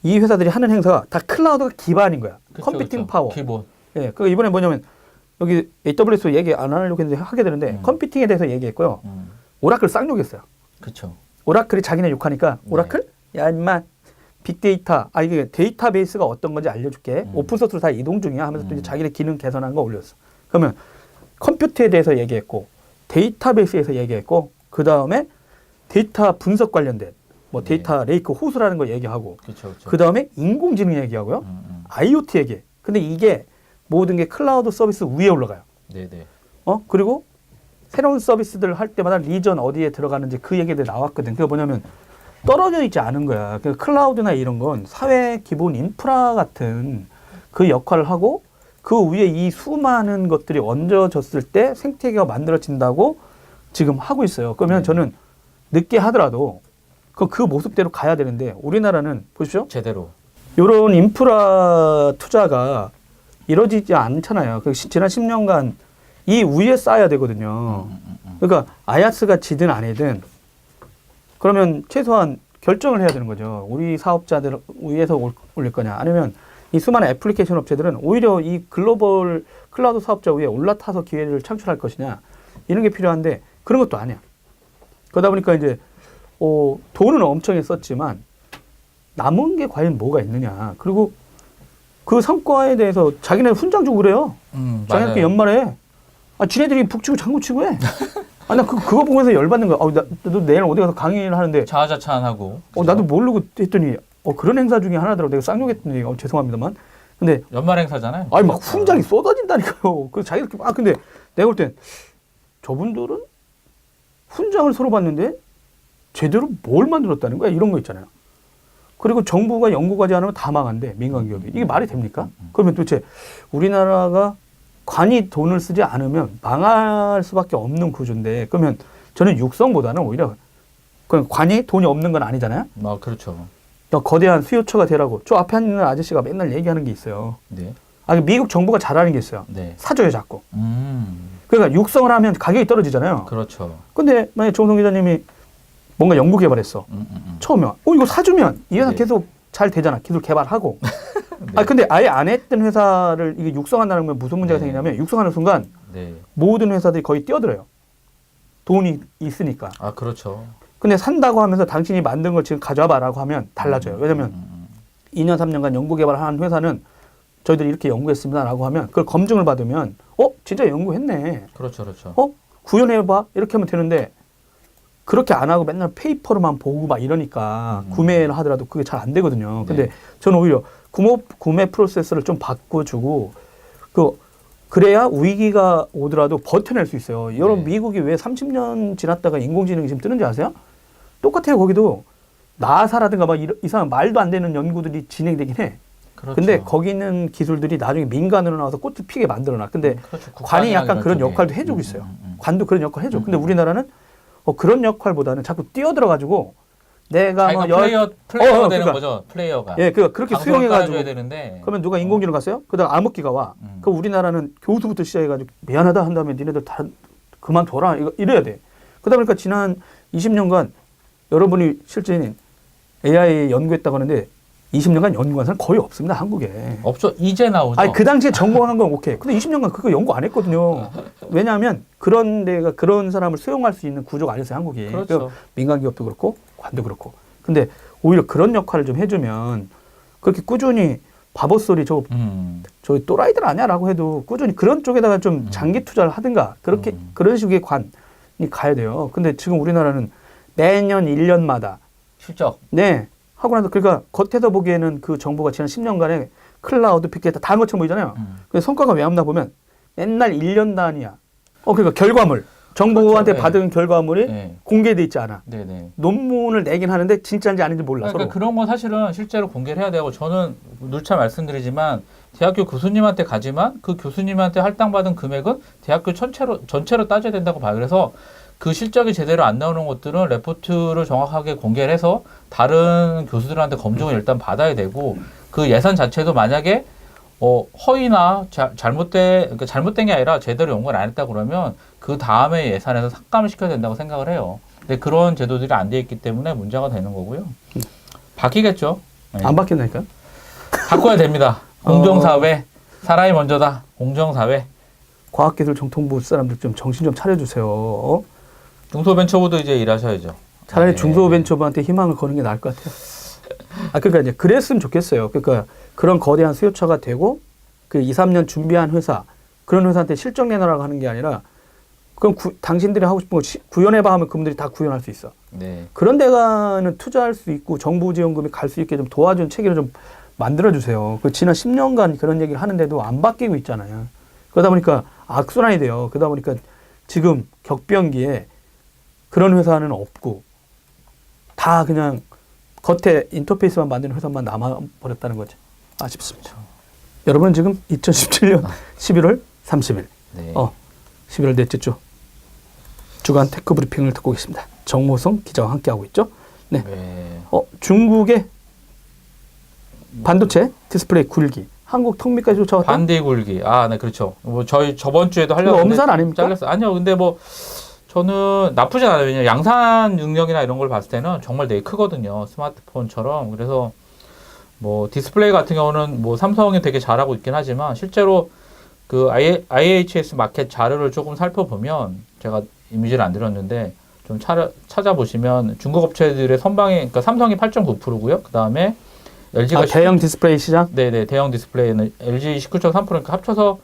[SPEAKER 1] 이 회사들이 하는 행사가 다 클라우드가 기반인 거야.
[SPEAKER 2] 그쵸,
[SPEAKER 1] 컴퓨팅
[SPEAKER 2] 그쵸.
[SPEAKER 1] 파워.
[SPEAKER 2] 기본.
[SPEAKER 1] 예, 그 이번에 뭐냐면 여기 AWS 얘기 안 하려고 했는데 하게 되는데 컴퓨팅에 대해서 얘기했고요. 오라클 쌍욕했어요.
[SPEAKER 2] 그렇죠.
[SPEAKER 1] 오라클이 자기네 욕하니까
[SPEAKER 2] 네.
[SPEAKER 1] 오라클? 야 임마 빅데이터 이게 데이터베이스가 어떤 건지 알려줄게. 오픈소스로 다 이동 중이야 하면서 또 이제 자기네 기능 개선한 거 올렸어. 그러면 컴퓨터에 대해서 얘기했고 데이터베이스에서 얘기했고 그 다음에 데이터 분석 관련된 뭐 데이터 레이크 호수라는 거 얘기하고
[SPEAKER 2] 그렇죠. 그렇죠.
[SPEAKER 1] 그 다음에 인공지능 얘기하고요. IoT 얘기. 근데 이게 모든 게 클라우드 서비스 위에 올라가요.
[SPEAKER 2] 네네.
[SPEAKER 1] 그리고 새로운 서비스들 할 때마다 리전 어디에 들어가는지 그 얘기들이 나왔거든. 그게 뭐냐면 떨어져 있지 않은 거야. 그 클라우드나 이런 건 사회 기본 인프라 같은 그 역할을 하고 그 위에 이 수많은 것들이 얹어졌을 때 생태계가 만들어진다고 지금 하고 있어요. 그러면
[SPEAKER 2] 네.
[SPEAKER 1] 저는 늦게 하더라도 그 모습대로 가야 되는데 우리나라는 보십시오.
[SPEAKER 2] 제대로.
[SPEAKER 1] 이런 인프라 투자가 이루어지지 않잖아요. 지난 10년간 이 위에 쌓아야 되거든요. 그러니까 아야스가 지든 아니든 그러면 최소한 결정을 해야 되는 거죠. 우리 사업자들 위에서 올릴 거냐 아니면 이 수많은 애플리케이션 업체들은 오히려 이 글로벌 클라우드 사업자 위에 올라타서 기회를 창출할 것이냐 이런 게 필요한데 그런 것도 아니야. 그러다 보니까 이제 돈은 엄청 썼지만 남은 게 과연 뭐가 있느냐. 그리고 그 성과에 대해서 자기네 훈장 주고 그래요. 자기네끼리 연말에 지네들이 북치고 장구치고 해. 나 그거 보면서 열받는 거야. 나도 내일 어디 가서 강의를 하는데
[SPEAKER 2] 자아자찬하고.
[SPEAKER 1] 나도 모르고 했더니 그런 행사 중에 하나더라고. 내가 쌍욕했더니 죄송합니다만. 근데
[SPEAKER 2] 연말 행사잖아요.
[SPEAKER 1] 아니 막 훈장이 쏟아진다니까요. 그 자기들 근데 내가 볼 땐 저분들은 훈장을 서로 받는데 제대로 뭘 만들었다는 거야? 이런 거 있잖아요. 그리고 정부가 연구까지 안 하면 다 망한대, 민간 기업이. 이게 말이 됩니까? 그러면 도대체 우리나라가 관이 돈을 쓰지 않으면 망할 수밖에 없는 구조인데, 그러면 저는 육성보다는 오히려 그냥 관이 돈이 없는 건 아니잖아요.
[SPEAKER 2] 그렇죠.
[SPEAKER 1] 거대한 수요처가 되라고. 저 앞에 있는 아저씨가 맨날 얘기하는 게 있어요.
[SPEAKER 2] 네.
[SPEAKER 1] 미국 정부가 잘하는 게 있어요.
[SPEAKER 2] 네.
[SPEAKER 1] 사줘요, 자꾸. 그러니까 육성을 하면 가격이 떨어지잖아요.
[SPEAKER 2] 그렇죠.
[SPEAKER 1] 근데 만약에 정성 기자님이 뭔가 연구 개발했어. 처음에 이거 사주면 이 회사
[SPEAKER 2] 네.
[SPEAKER 1] 계속 잘 되잖아. 기술 개발하고.
[SPEAKER 2] 네.
[SPEAKER 1] 근데 아예 안 했던 회사를 이게 육성한다는 건 무슨 문제가
[SPEAKER 2] 네.
[SPEAKER 1] 생기냐면 육성하는 순간
[SPEAKER 2] 네.
[SPEAKER 1] 모든 회사들이 거의 뛰어들어요. 돈이 있으니까.
[SPEAKER 2] 그렇죠.
[SPEAKER 1] 근데 산다고 하면서 당신이 만든 걸 지금 가져와봐라고 하면 달라져요. 왜냐면 2년, 3년간 연구 개발을 한 회사는 저희들이 이렇게 연구했습니다라고 하면 그걸 검증을 받으면 진짜 연구했네.
[SPEAKER 2] 그렇죠. 그렇죠.
[SPEAKER 1] 구현해봐. 이렇게 하면 되는데 그렇게 안 하고 맨날 페이퍼로만 보고 막 이러니까 구매를 하더라도 그게 잘 안 되거든요. 근데
[SPEAKER 2] 네.
[SPEAKER 1] 저는 오히려 구매 프로세스를 좀 바꿔주고 그래야 위기가 오더라도 버텨낼 수 있어요. 여러분
[SPEAKER 2] 네.
[SPEAKER 1] 미국이 왜 30년 지났다가 인공지능이 지금 뜨는지 아세요? 똑같아요. 거기도 나사라든가 막 이상한 말도 안 되는 연구들이 진행되긴 해.
[SPEAKER 2] 그렇죠.
[SPEAKER 1] 근데 거기 있는 기술들이 나중에 민간으로 나와서 꽃을 피게 만들어놔. 근데
[SPEAKER 2] 그렇죠.
[SPEAKER 1] 관이 약간 그런
[SPEAKER 2] 쪽에.
[SPEAKER 1] 역할도 해주고 있어요. 관도 그런 역할 해줘. 근데 우리나라는 그런 역할보다는 자꾸 뛰어들어가가지고 내가
[SPEAKER 2] 자기가 플레이어가 되는
[SPEAKER 1] 그러니까.
[SPEAKER 2] 거죠. 플레이어가.
[SPEAKER 1] 예, 그렇게 수용해가지고
[SPEAKER 2] 깔아줘야 되는데.
[SPEAKER 1] 그러면 누가 인공지능 갔어요? 그다음 암흑기가 와. 그럼 우리나라는 교수부터 시작해가지고 미안하다 한 다음에 니네들 다 그만둬라 이래야 돼. 그러다 보니까 지난 20년간 여러분이 실제 AI 연구했다고 하는데 20년간 연구한 사람 거의 없습니다. 한국에.
[SPEAKER 2] 없죠. 이제 나오죠.
[SPEAKER 1] 그 당시에 전공한 건 오케이. 근데 20년간 그거 연구 안 했거든요. 왜냐하면 그런 데가 그런 사람을 수용할 수 있는 구조가 아니었어요. 한국이.
[SPEAKER 2] 그렇죠.
[SPEAKER 1] 민간 기업도 그렇고 관도 그렇고. 근데 오히려 그런 역할을 좀 해주면 그렇게 꾸준히 바보소리 저 또라이들 아니야라고 해도 꾸준히 그런 쪽에다가 좀 장기 투자를 하든가 그렇게 그런 식의 관이 가야 돼요. 근데 지금 우리나라는 매년 1년마다
[SPEAKER 2] 실적.
[SPEAKER 1] 네. 하고 나서 그러니까 겉에서 보기에는 그 정부가 지난 10년간의 클라우드, 빅데이터 다 한 것처럼 보이잖아요. 근데 성과가 왜 없나 보면 맨날 1년 단위야. 그러니까 결과물. 정부한테
[SPEAKER 2] 그렇죠.
[SPEAKER 1] 받은 결과물이
[SPEAKER 2] 네.
[SPEAKER 1] 공개돼 있지 않아.
[SPEAKER 2] 네네.
[SPEAKER 1] 논문을 내긴 하는데 진짜인지 아닌지 몰라.
[SPEAKER 2] 그러니까
[SPEAKER 1] 서로.
[SPEAKER 2] 그런 건 사실은 실제로 공개를 해야 되고 저는 누차 말씀드리지만 대학교 교수님한테 가지만 그 교수님한테 할당받은 금액은 대학교 전체로 따져야 된다고 봐요. 그래서 그 실적이 제대로 안 나오는 것들은 레포트를 정확하게 공개를 해서 다른 교수들한테 검증을 일단 받아야 되고 그 예산 자체도 만약에 허위나 잘못된 게 아니라 제대로 연구를 안 했다 그러면 그 다음에 예산에서 삭감을 시켜야 된다고 생각을 해요. 근데 그런 제도들이 안 돼 있기 때문에 문제가 되는 거고요. 바뀌겠죠. 네.
[SPEAKER 1] 안 바뀌나니까?
[SPEAKER 2] 바꿔야 됩니다. 공정사회. 사람이 먼저다. 공정사회.
[SPEAKER 1] 과학기술정통부 사람들 좀 정신 좀 차려주세요.
[SPEAKER 2] 중소벤처부도 이제 일하셔야죠.
[SPEAKER 1] 차라리
[SPEAKER 2] 네.
[SPEAKER 1] 중소벤처부한테 희망을 거는 게 나을 것 같아요. 그러니까 이제 그랬으면 좋겠어요. 그러니까 그런 거대한 수요처가 되고 그 2, 3년 준비한 회사 그런 회사한테 실적 내놔라고 하는 게 아니라 그럼 당신들이 하고 싶은 거 구현해봐 하면 그분들이 다 구현할 수 있어.
[SPEAKER 2] 네.
[SPEAKER 1] 그런 데가는 투자할 수 있고 정부 지원금이 갈 수 있게 좀 도와준 체계를 좀 만들어주세요. 그 지난 10년간 그런 얘기를 하는데도 안 바뀌고 있잖아요. 그러다 보니까 악순환이 돼요. 그러다 보니까 지금 격변기에 그런 회사는 없고 다 그냥 겉에 인터페이스만 만드는 회사만 남아버렸다는 거죠. 아쉽습니다. 여러분은 지금 2017년 11월 30일
[SPEAKER 2] 네.
[SPEAKER 1] 11월 넷째 주 주간 테크 브리핑을 듣고 계십니다. 정모성 기자와 함께하고 있죠. 네.
[SPEAKER 2] 네.
[SPEAKER 1] 중국의 반도체 디스플레이 굴기 한국 턱밑까지 쫓아왔다.
[SPEAKER 2] 반대 굴기. 네, 그렇죠. 뭐 저희 저번 주에도 하려고
[SPEAKER 1] 그거 엄살 아닙니까?
[SPEAKER 2] 잘렸어요. 아니요. 근데 뭐 저는 나쁘지 않아요. 왜냐면 양산 능력이나 이런 걸 봤을 때는 정말 되게 크거든요. 스마트폰처럼. 그래서 뭐 디스플레이 같은 경우는 뭐 삼성이 되게 잘하고 있긴 하지만 실제로 그 IHS 마켓 자료를 조금 살펴보면 제가 이미지를 안 드렸는데 좀 찾아보시면 중국 업체들의 선방에 그러니까 삼성이 8.9%고요. 그다음에 LG가
[SPEAKER 1] 대형 디스플레이 시장?
[SPEAKER 2] 네네 대형 디스플레이는 LG 19.3%니까 합쳐서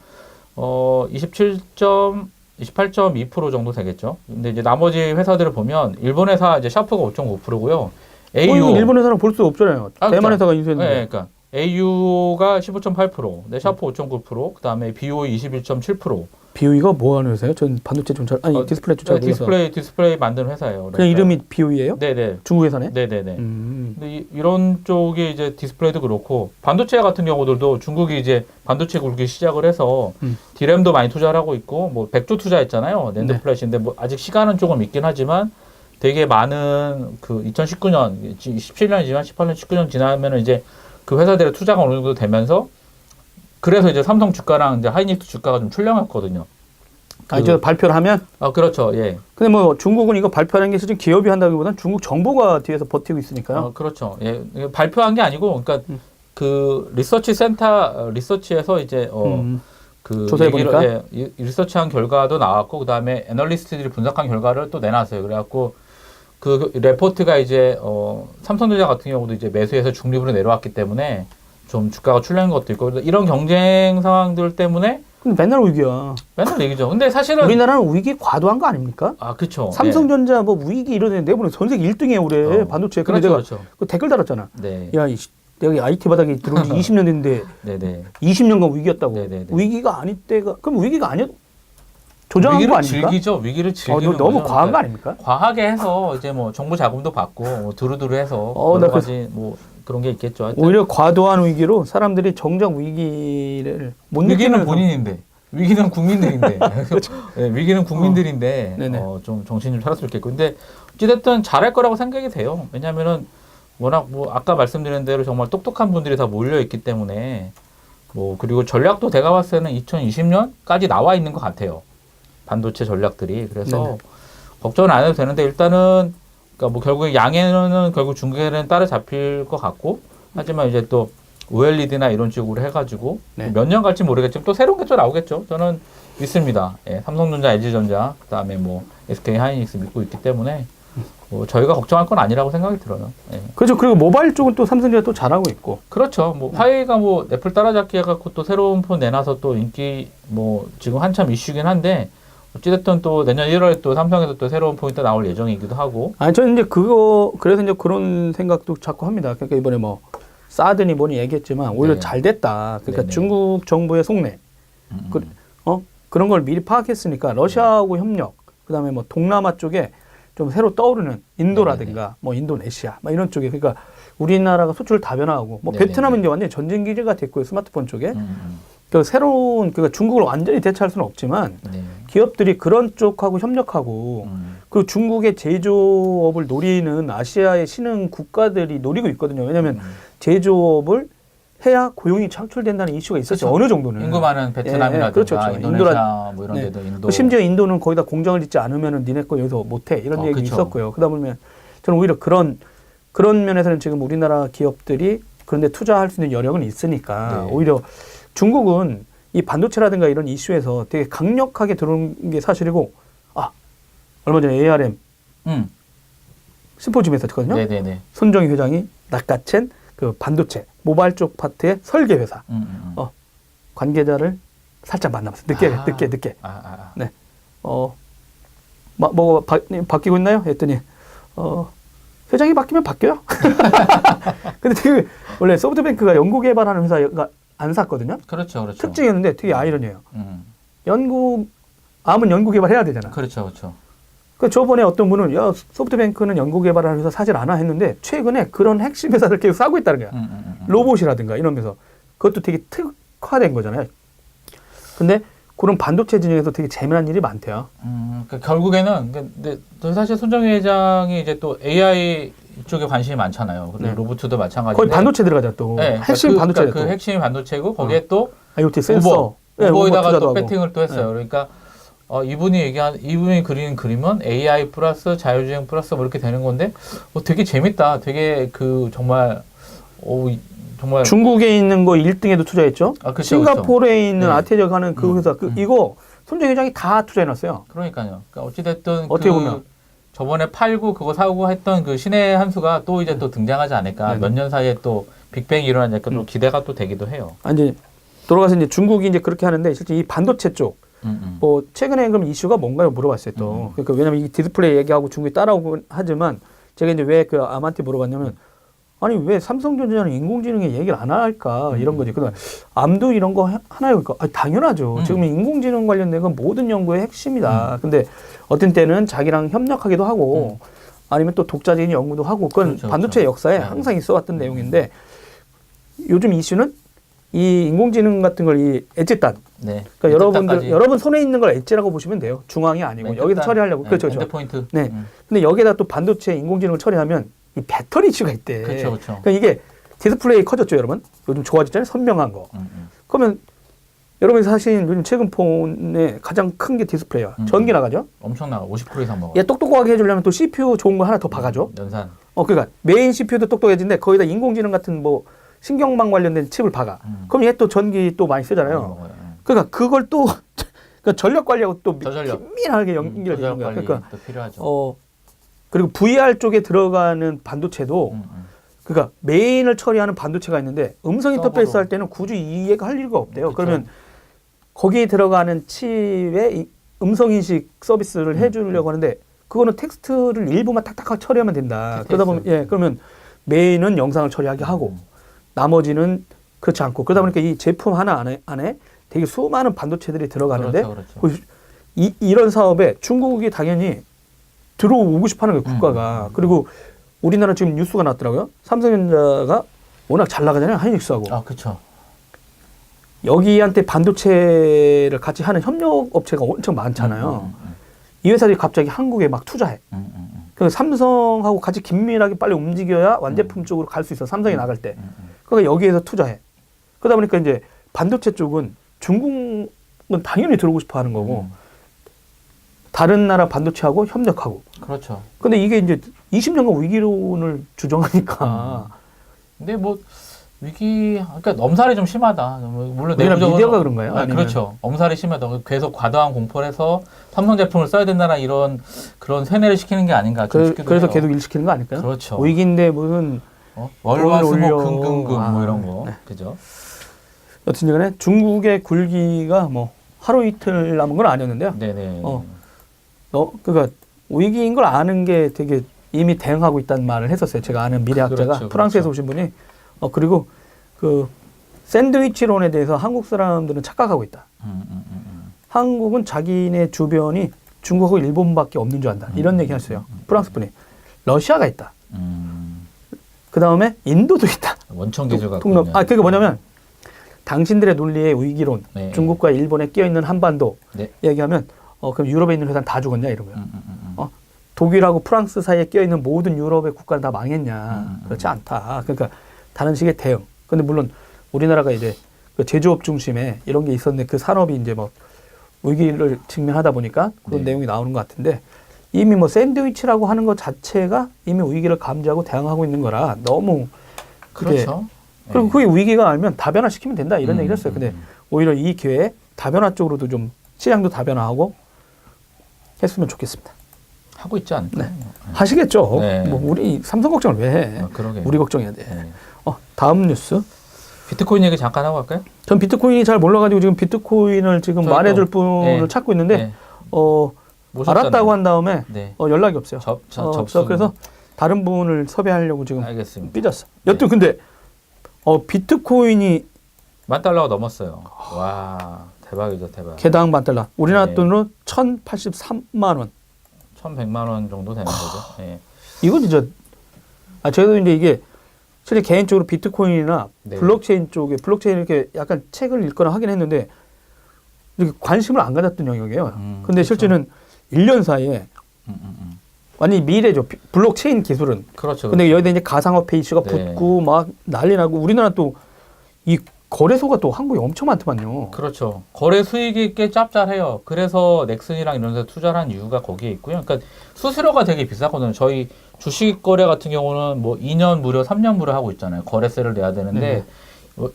[SPEAKER 2] 27점 28.2% 정도 되겠죠. 근데 이제 나머지 회사들을 보면 일본 회사 이제 샤프가 5.5%고요. AU
[SPEAKER 1] 일본 회사는 볼 수 없잖아요. 대만 회사가 인수했는데.
[SPEAKER 2] 네, 그러니까 AU가 15.8%, 네, 샤프 5.9%, 그다음에 BOE 21.7%.
[SPEAKER 1] BOE가 뭐 하는 회사예요? 전 반도체 좀 잘, 아니 디스플레이 좀 잘 모르겠어.
[SPEAKER 2] 디스플레이 만드는 회사예요.
[SPEAKER 1] 그냥 이름이 BOE예요?
[SPEAKER 2] 네네.
[SPEAKER 1] 중국 회사네?
[SPEAKER 2] 네네네. 근데 이런 쪽이 이제 디스플레이도 그렇고 반도체 같은 경우들도 중국이 이제 반도체 굴기 시작을 해서 디램도 많이 투자를 하고 있고 뭐 100조 투자했잖아요. 낸드
[SPEAKER 1] 네.
[SPEAKER 2] 플래시인데 뭐 아직 시간은 조금 있긴 하지만 되게 많은 그 2019년, 17년이지만 18년, 19년 지나면은 이제 그 회사들의 투자가 어느 정도 되면서 그래서 이제 삼성 주가랑 이제 하이닉스 주가가 좀 출렁했거든요.
[SPEAKER 1] 이제 발표를 하면?
[SPEAKER 2] 그렇죠. 예.
[SPEAKER 1] 근데 뭐 중국은 이거 발표하는 게 실제 기업이 한다기보다는 중국 정부가 뒤에서 버티고 있으니까요.
[SPEAKER 2] 그렇죠. 예. 이게 발표한 게 아니고, 그러니까 그 리서치 센터 리서치에서 이제 그
[SPEAKER 1] 조사해 보니까
[SPEAKER 2] 리서치한 결과도 나왔고, 그 다음에 애널리스트들이 분석한 결과를 또 내놨어요. 그래갖고 그 레포트가 이제 삼성전자 같은 경우도 이제 매수해서 중립으로 내려왔기 때문에 좀 주가가 출렁인 것도 있고 이런 경쟁 상황들 때문에.
[SPEAKER 1] 근데 맨날 위기야.
[SPEAKER 2] 맨날 얘기죠. 근데 사실은
[SPEAKER 1] 우리나라는 위기 과도한 거 아닙니까?
[SPEAKER 2] 그렇죠.
[SPEAKER 1] 삼성전자 뭐 위기 이러는데 내보내 전 세계 1등이에요 올해 반도체. 근데
[SPEAKER 2] 그렇죠,
[SPEAKER 1] 내가
[SPEAKER 2] 그렇죠.
[SPEAKER 1] 그 댓글 달았잖아.
[SPEAKER 2] 네.
[SPEAKER 1] 야, 내가 IT 바닥에 들어온 지 20년 됐는데
[SPEAKER 2] 네네.
[SPEAKER 1] 20년간 위기였다고.
[SPEAKER 2] 네네네.
[SPEAKER 1] 위기가 아닐 때가 그럼 위기가 아니야? 조장한 거 아닙니까?
[SPEAKER 2] 즐기죠. 위기를 즐기는
[SPEAKER 1] 너무
[SPEAKER 2] 거죠.
[SPEAKER 1] 과한 거 아닙니까?
[SPEAKER 2] 과하게 해서 이제 뭐 정부 자금도 받고 뭐 두루두루해서 여러 가지 뭐 그런 게 있겠죠. 하여튼
[SPEAKER 1] 오히려 과도한 위기로 사람들이 정작 위기를 못
[SPEAKER 2] 위기는
[SPEAKER 1] 느끼면서
[SPEAKER 2] 본인인데 위기는 국민들인데 네, 위기는 국민들인데
[SPEAKER 1] 네네.
[SPEAKER 2] 좀 정신 좀 차렸으면 좋겠고 근데 어찌됐든 잘할 거라고 생각이 돼요. 왜냐하면은 워낙 뭐 아까 말씀드린 대로 정말 똑똑한 분들이 다 몰려 있기 때문에 뭐 그리고 전략도 제가 봤을 때는 2020년까지 나와 있는 것 같아요. 반도체 전략들이. 그래서
[SPEAKER 1] 네네.
[SPEAKER 2] 걱정은 안 해도 되는데 일단은 그러니까 뭐 결국에 양에는 결국 중국에는 따라잡힐 것 같고 하지만 이제 또 OLED나 이런 식으로 해가지고
[SPEAKER 1] 네.
[SPEAKER 2] 몇 년 갈지 모르겠지만 또 새로운 게 또 나오겠죠. 저는 믿습니다. 예, 삼성전자, LG전자, 그다음에 뭐 SK 하이닉스 믿고 있기 때문에 뭐 저희가 걱정할 건 아니라고 생각이 들어요. 예.
[SPEAKER 1] 그렇죠. 그리고 모바일 쪽은 또 삼성전자 또 잘하고 있고.
[SPEAKER 2] 그렇죠. 뭐 화웨이가 뭐 애플 따라잡기 해갖고 또 새로운 폰 내놔서 또 인기 뭐 지금 한참 이슈긴 한데 어찌됐든 또 내년 1월에 또 삼성에서 또 새로운 폰이 또 나올 예정이기도 하고.
[SPEAKER 1] 저는 이제 그래서 이제 그런 생각도 자꾸 합니다. 그러니까 이번에 뭐 사드니 뭐니 얘기했지만 오히려
[SPEAKER 2] 네.
[SPEAKER 1] 잘 됐다. 그러니까
[SPEAKER 2] 네네.
[SPEAKER 1] 중국 정부의 속내, 그런 걸 미리 파악했으니까 러시아하고 협력, 그다음에 뭐 동남아 쪽에 좀 새로 떠오르는 인도라든가 뭐 인도네시아, 뭐 이런 쪽에 그러니까 우리나라가 수출 다변화하고 뭐
[SPEAKER 2] 네네네.
[SPEAKER 1] 베트남은 이제 완전히 전쟁 기지가 됐고요 스마트폰 쪽에. 그 새로운 그러니까 중국을 완전히 대체할 수는 없지만
[SPEAKER 2] 네.
[SPEAKER 1] 기업들이 그런 쪽하고 협력하고 그 중국의 제조업을 노리는 아시아의 신흥 국가들이 노리고 있거든요. 왜냐하면 제조업을 해야 고용이 창출된다는 이슈가 있었죠.
[SPEAKER 2] 그렇죠.
[SPEAKER 1] 어느 정도는.
[SPEAKER 2] 인구 많은 베트남이라든가
[SPEAKER 1] 그렇죠.
[SPEAKER 2] 인도네시아 뭐 이런 데도 인도.
[SPEAKER 1] 심지어 인도는 거기다 공장을 짓지 않으면은 니네 거 여기서 못해 이런 얘기
[SPEAKER 2] 그쵸.
[SPEAKER 1] 있었고요. 그러다 보면 저는 오히려 그런 면에서는 지금 우리나라 기업들이 그런데 투자할 수 있는 여력은 있으니까
[SPEAKER 2] 네.
[SPEAKER 1] 오히려 중국은 이 반도체라든가 이런 이슈에서 되게 강력하게 들어온 게 사실이고 얼마 전에 ARM 심포지엄에서 했거든요.
[SPEAKER 2] 네네네.
[SPEAKER 1] 손정희 회장이 낚아챈 그 반도체 모바일 쪽 파트의 설계 회사 관계자를 살짝 만나봤어요. 늦게. 네. 뭐 바뀌고 있나요? 했더니 회장이 바뀌면 바뀌어요. 근데 되게 원래 소프트뱅크가 연구 개발하는 회사가 안 샀거든요.
[SPEAKER 2] 그렇죠.
[SPEAKER 1] 특징이었는데 되게 아이러니해요. 암은 연구 개발해야 되잖아.
[SPEAKER 2] 그렇죠.
[SPEAKER 1] 그 저번에 어떤 분은 야 소프트뱅크는 연구 개발하는 회사 사질 않아 했는데 최근에 그런 핵심 회사들 계속 사고 있다는 거야. 로봇이라든가 이러면서 그것도 되게 특화된 거잖아요. 근데 그런 반도체 진영에서 되게 재미난 일이 많대요.
[SPEAKER 2] 그러니까 결국에는 근데 사실 손정희 회장이 이제 또 AI 쪽에 관심이 많잖아요. 그리고
[SPEAKER 1] 네.
[SPEAKER 2] 로봇도 마찬가지인데.
[SPEAKER 1] 거의 반도체 들어가잖아 또.
[SPEAKER 2] 네,
[SPEAKER 1] 핵심 반도체.
[SPEAKER 2] 그 핵심이 반도체고 거기에 또
[SPEAKER 1] IoT 센서.
[SPEAKER 2] 우버에다가 또
[SPEAKER 1] 하고.
[SPEAKER 2] 배팅을 또 했어요. 그러니까 이분이 그리는 그림은 AI 플러스 자율주행 플러스 뭐 이렇게 되는 건데 되게 재밌다. 되게 그 정말
[SPEAKER 1] 중국에 있는 거 1등에도 투자했죠.
[SPEAKER 2] 그쵸,
[SPEAKER 1] 싱가포르에 있는
[SPEAKER 2] 네.
[SPEAKER 1] 아테리아 가는 그 회사 이거 손정 회장이 다 투자해놨어요.
[SPEAKER 2] 그러니까요. 그러니까 어찌됐든
[SPEAKER 1] 어떻게 보면
[SPEAKER 2] 저번에 팔고 그거 사고 했던 그 신의 한 수가 또 이제 또 등장하지 않을까. 몇 년 사이에 또 빅뱅이 일어나니까 또 기대가 또 되기도 해요.
[SPEAKER 1] 이제 돌아가서 이제 중국이 이제 그렇게 하는데 실제 이 반도체 쪽 뭐 최근에 그럼 이슈가 뭔가요? 물어봤어요 또. 그러니까 왜냐면 이 디스플레이 얘기하고 중국이 따라오긴 하지만 제가 이제 왜 그 아한테 물어봤냐면 아니 왜 삼성전자는 인공지능에 얘기를 안 할까 이런 거지. 그다음 암도 이런 거 하나요? 그러니까 아니, 당연하죠. 지금 인공지능 관련된 건 모든 연구의 핵심이다. 근데 어떤 때는 자기랑 협력하기도 하고 아니면 또 독자적인 연구도 하고 그건
[SPEAKER 2] 그렇죠,
[SPEAKER 1] 반도체
[SPEAKER 2] 그렇죠.
[SPEAKER 1] 역사에 항상 있어왔던 내용인데 요즘 이슈는 이 인공지능 같은 걸 이 엣지단.
[SPEAKER 2] 네.
[SPEAKER 1] 그러니까 여러분 손에 있는 걸 엣지라고 보시면 돼요. 중앙이 아니고 여기서 처리하려고.
[SPEAKER 2] 네,
[SPEAKER 1] 그렇죠.
[SPEAKER 2] 엔드포인트.
[SPEAKER 1] 네. 근데 여기다 또 반도체 인공지능을 처리하면 이 배터리 이슈가 있대.
[SPEAKER 2] 그렇죠.
[SPEAKER 1] 그러니까 이게 디스플레이 커졌죠, 여러분. 요즘 좋아졌잖아요. 선명한 거. 그러면 여러분이 사실 요즘 최근 폰의 가장 큰 게 디스플레이야. 전기 나가죠.
[SPEAKER 2] 엄청 나가. 50% 이상 먹어.
[SPEAKER 1] 얘 똑똑하게 해주려면 또 CPU 좋은 거 하나 더 박아줘.
[SPEAKER 2] 연산.
[SPEAKER 1] 그러니까 메인 CPU도 똑똑해지는데 거기다 인공지능 같은 뭐 신경망 관련된 칩을 박아. 그럼 얘 또 전기 또 많이 쓰잖아요. 그러니까 그걸 또 그러니까 전력 관리하고 또 긴밀하게 연결되는 거야. 그러니까
[SPEAKER 2] 또 필요하죠.
[SPEAKER 1] 그리고 VR 쪽에 들어가는 반도체도 그러니까 메인을 처리하는 반도체가 있는데 음성 인터페이스 할 때는 굳이 이해가 할 이유가 없대요.
[SPEAKER 2] 그쵸.
[SPEAKER 1] 그러면 거기에 들어가는 칩에 음성 인식 서비스를 해주려고 하는데 그거는 텍스트를 일부만 탁탁하게 처리하면 된다. 그러다 보면 그러면 메인은 영상을 처리하게 하고 나머지는 그렇지 않고 그러다 보니까 이 제품 하나 안에 되게 수많은 반도체들이 들어가는데
[SPEAKER 2] 그렇죠.
[SPEAKER 1] 이런 사업에 중국이 당연히 들어오고 싶어하는 거예요, 국가가. 그리고 우리나라 지금 뉴스가 났더라고요. 삼성전자가 워낙 잘 나가잖아요, 하이닉스하고.
[SPEAKER 2] 아, 그렇죠.
[SPEAKER 1] 여기한테 반도체를 같이 하는 협력 업체가 엄청 많잖아요. 이 회사들이 갑자기 한국에 막 투자해. 그래서 삼성하고 같이 긴밀하게 빨리 움직여야 완제품 쪽으로 갈 수 있어. 삼성이 나갈 때. 그러니까 여기에서 투자해. 그러다 보니까 이제 반도체 쪽은 중국은 당연히 들어오고 싶어 하는 거고 다른 나라 반도체하고 협력하고.
[SPEAKER 2] 그렇죠.
[SPEAKER 1] 근데 이게 이제 20년간 위기론을 주장하니까.
[SPEAKER 2] 근데 뭐 그러니까 엄살이 좀 심하다. 물론
[SPEAKER 1] 우리나라 미디어가 그런가요?
[SPEAKER 2] 아니면... 그렇죠. 엄살이 심하다. 계속 과도한 공포를 해서 삼성 제품을 써야 된다나 그런 세뇌를 시키는 게 아닌가.
[SPEAKER 1] 그래서 계속 일시키는 거 아닐까요?
[SPEAKER 2] 그렇죠.
[SPEAKER 1] 위기인데 무슨
[SPEAKER 2] 월화수목 금금금 뭐 이런 거.
[SPEAKER 1] 네.
[SPEAKER 2] 그죠?
[SPEAKER 1] 여튼 간에 중국의 굴기가 뭐 하루 이틀 남은 건 아니었는데요.
[SPEAKER 2] 네네.
[SPEAKER 1] 그러니까 위기인 걸 아는 게 되게 이미 대응하고 있다는 말을 했었어요. 제가 아는 미래학자가
[SPEAKER 2] 그렇죠,
[SPEAKER 1] 프랑스에서 오신 분이 그리고 그 샌드위치론에 대해서 한국 사람들은 착각하고 있다. 한국은 자기네 주변이 중국하고 일본밖에 없는 줄 안다. 이런 얘기 하셨어요. 프랑스 분이. 러시아가 있다. 그 다음에 인도도 있다.
[SPEAKER 2] 원천 기술가.
[SPEAKER 1] 그게 뭐냐면 당신들의 논리의 위기론,
[SPEAKER 2] 네.
[SPEAKER 1] 중국과 일본에 끼어 있는 한반도
[SPEAKER 2] 네.
[SPEAKER 1] 얘기하면 그럼 유럽에 있는 회사는 다 죽었냐 이런 거야. 독일하고 프랑스 사이에 끼어 있는 모든 유럽의 국가는 다 망했냐? 그렇지 않다. 그러니까 다른 식의 대응. 근데 물론 우리나라가 이제 그 제조업 중심에 이런 게 있었는데 그 산업이 이제 막 위기를 직면하다 보니까 그런
[SPEAKER 2] 네.
[SPEAKER 1] 내용이 나오는 것 같은데 이미 뭐 샌드위치라고 하는 것 자체가 이미 위기를 감지하고 대응하고 있는 거라 너무
[SPEAKER 2] 그렇죠.
[SPEAKER 1] 그리고 그게 위기가 알면 다변화시키면 된다 이런 얘기를 했어요. 근데 오히려 이 기회에 다변화 쪽으로도 좀 시장도 다변화하고 했으면 좋겠습니다.
[SPEAKER 2] 하고 있지 않을까요?
[SPEAKER 1] 네. 하시겠죠.
[SPEAKER 2] 네.
[SPEAKER 1] 뭐 우리 삼성 걱정을 왜 해?
[SPEAKER 2] 그러게.
[SPEAKER 1] 우리 걱정해야 돼.
[SPEAKER 2] 네.
[SPEAKER 1] 다음 뉴스.
[SPEAKER 2] 비트코인 얘기 잠깐 하고 갈까요?
[SPEAKER 1] 전 비트코인이 잘 몰라가지고 지금 비트코인을 지금 말해줄 분을
[SPEAKER 2] 네.
[SPEAKER 1] 찾고 있는데
[SPEAKER 2] 네.
[SPEAKER 1] 알았다고 한 다음에
[SPEAKER 2] 네.
[SPEAKER 1] 연락이 없어요.
[SPEAKER 2] 접수.
[SPEAKER 1] 그래서 다른 분을 섭외하려고 지금
[SPEAKER 2] 알겠습니다.
[SPEAKER 1] 삐졌어. 여튼 근데 비트코인이
[SPEAKER 2] $10,000가 넘었어요. 와, 대박이죠, 대박.
[SPEAKER 1] 개당 $10,000. 우리나라
[SPEAKER 2] 네.
[SPEAKER 1] 돈으로 1,083만 원.
[SPEAKER 2] 1,100만 원 정도 되는 거죠. 네.
[SPEAKER 1] 이거 진짜 저희도 이제 이게 실제 개인적으로 비트코인이나
[SPEAKER 2] 네.
[SPEAKER 1] 블록체인 쪽에 블록체인 이렇게 약간 책을 읽거나 하긴 했는데 이렇게 관심을 안 가졌던 영역이에요. 근데
[SPEAKER 2] 그렇죠.
[SPEAKER 1] 실제는 1년 사이에 완전히 미래죠. 블록체인 기술은.
[SPEAKER 2] 그렇죠.
[SPEAKER 1] 근데 여기다 이제 가상화폐 이슈가
[SPEAKER 2] 네.
[SPEAKER 1] 붙고 막 난리 나고 우리나라 또 이 거래소가 또 한국에 엄청 많더만요.
[SPEAKER 2] 그렇죠. 거래 수익이 꽤 짭짤해요. 그래서 넥슨이랑 이런 데 투자를 한 이유가 거기에 있고요. 그러니까 수수료가 되게 비싸거든요. 저희 주식 거래 같은 경우는 뭐 2년 무료, 3년 무료 하고 있잖아요. 거래세를 내야 되는데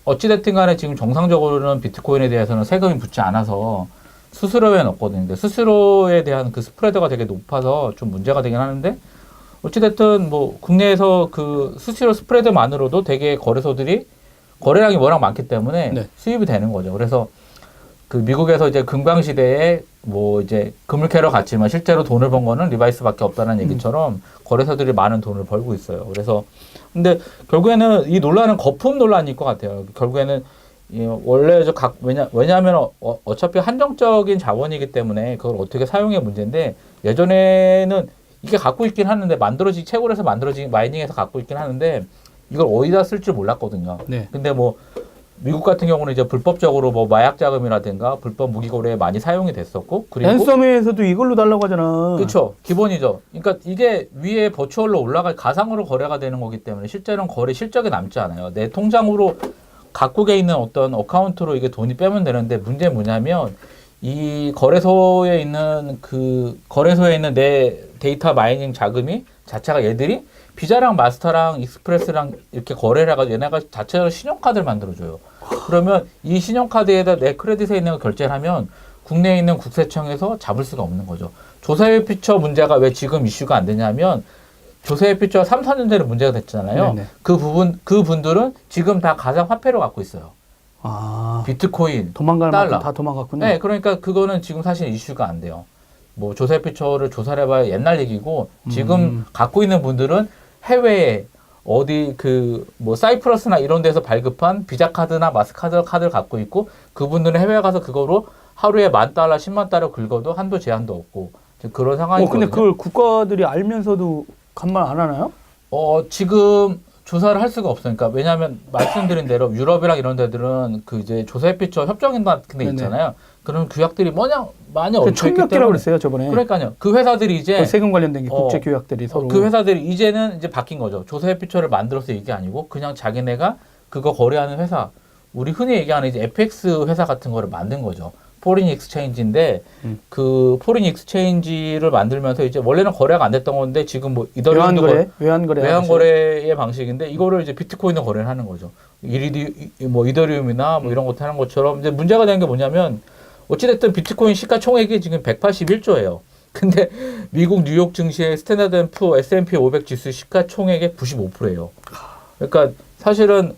[SPEAKER 2] 어찌됐든 간에 지금 정상적으로는 비트코인에 대해서는 세금이 붙지 않아서 수수료에 넣거든요. 근데 수수료에 대한 그 스프레드가 되게 높아서 좀 문제가 되긴 하는데 어찌됐든 뭐 국내에서 그 수수료 스프레드만으로도 되게 거래소들이 거래량이 워낙 많기 때문에
[SPEAKER 1] 네.
[SPEAKER 2] 수입이 되는 거죠. 그래서 그 미국에서 이제 금광 시대에 뭐 이제 금을 캐러 갔지만 실제로 돈을 번 거는 리바이스밖에 없다는 얘기처럼 거래소들이 많은 돈을 벌고 있어요. 그래서 근데 결국에는 이 논란은 거품 논란일 것 같아요. 결국에는 원래 왜냐하면 어차피 한정적인 자원이기 때문에 그걸 어떻게 사용의 문제인데 예전에는 이게 갖고 있긴 하는데 채굴해서 만들어진 마이닝해서 갖고 있긴 하는데 이걸 어디다 쓸 줄 몰랐거든요.
[SPEAKER 1] 네.
[SPEAKER 2] 근데 뭐 미국 같은 경우는 이제 불법적으로 뭐 마약 자금이라든가 불법 무기 거래에 많이 사용이 됐었고 그리고
[SPEAKER 1] 랜섬웨어에서도 이걸로 달라고 하잖아.
[SPEAKER 2] 그렇죠. 기본이죠. 그러니까 이게 위에 버추얼로 가상으로 거래가 되는 거기 때문에 실제로는 거래 실적이 남지 않아요. 내 통장으로 각국에 있는 어떤 어카운트로 이게 돈이 빼면 되는데 문제는 뭐냐면 이 거래소에 있는 내 데이터 마이닝 자금이 자체가 얘들이 비자랑 마스터랑 익스프레스랑 이렇게 거래를 해가지고 얘네가 자체로 신용카드를 만들어줘요. 그러면 이 신용카드에다 내 크레딧에 있는 걸 결제를 하면 국내에 있는 국세청에서 잡을 수가 없는 거죠. 조세회 피처 문제가 왜 지금 이슈가 안 되냐면 조세회 피처가 3, 4년 전에 문제가 됐잖아요.
[SPEAKER 1] 네네.
[SPEAKER 2] 그분들은 지금 다 가상화폐로 갖고 있어요.
[SPEAKER 1] 아,
[SPEAKER 2] 비트코인,
[SPEAKER 1] 도망갈
[SPEAKER 2] 달러.
[SPEAKER 1] 만큼 다 도망갔군요.
[SPEAKER 2] 네, 그러니까 그거는 지금 사실 이슈가 안 돼요. 뭐 조세 피처를 조사를 해봐야 옛날 얘기고 지금 갖고 있는 분들은 해외에 어디 뭐 사이프러스나 이런 데서 발급한 비자 카드나 마스카드 카드를 갖고 있고 그분들은 해외에 가서 그거로 하루에 $10,000, $100,000 긁어도 한도 제한도 없고 그런 상황이거든요.
[SPEAKER 1] 근데 그걸 국가들이 알면서도 간말 안 하나요?
[SPEAKER 2] 지금 조사를 할 수가 없어요. 그러니까 왜냐하면 말씀드린 대로 유럽이랑 이런 데들은 그 이제 조세 피처 협정인 같은 데 있잖아요. 그런 규약들이 많이 얽혀 있기
[SPEAKER 1] 1,000몇 개라고
[SPEAKER 2] 때문에
[SPEAKER 1] 그랬어요, 저번에.
[SPEAKER 2] 그러니까요. 그 회사들이 이제
[SPEAKER 1] 세금 관련된 게 국제 규약들이 서로.
[SPEAKER 2] 그 회사들이 이제는 이제 바뀐 거죠. 조세 피처를 만들어서 이게 아니고 그냥 자기네가 그거 거래하는 회사, 우리 흔히 얘기하는 이제 FX 회사 같은 거를 만든 거죠. 포린 익스체인지인데 그 포린 익스체인지를 만들면서 이제 원래는 거래가 안 됐던 건데 지금 뭐 외환거래의 방식인데 이거를 이제 비트코인으로 거래를 하는 거죠. 이더리움이나 뭐 이런 것도 하는 것처럼 이제 문제가 되는 게 뭐냐면 어찌됐든 비트코인 시가총액이 지금 181조예요. 근데 미국 뉴욕 증시의 스탠다드 & 푸어 S&P 500 지수 시가총액의 95%예요. 그러니까 사실은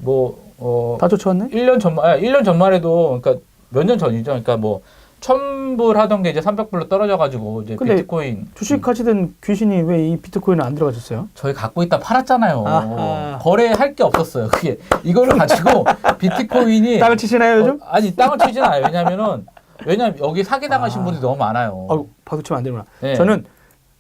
[SPEAKER 1] 다 쫓아왔네?
[SPEAKER 2] 1년 전만 해도 그러니까 몇 년 전이죠. 그러니까 뭐 1,000불 하던 게 이제 300불로 떨어져가지고 이제 비트코인
[SPEAKER 1] 주식하시던 귀신이 왜 이 비트코인을 안 들어가셨어요?
[SPEAKER 2] 저희 갖고 있다 팔았잖아요.
[SPEAKER 1] 아하.
[SPEAKER 2] 거래할 게 없었어요. 그게 이거를 가지고 비트코인이
[SPEAKER 1] 땅을 치시나요 요즘?
[SPEAKER 2] 아니 땅을 치지는 않아요. 왜냐면 여기 사기 당하신 분들이 너무 많아요.
[SPEAKER 1] 박수 치면 안 되구나.
[SPEAKER 2] 네.
[SPEAKER 1] 저는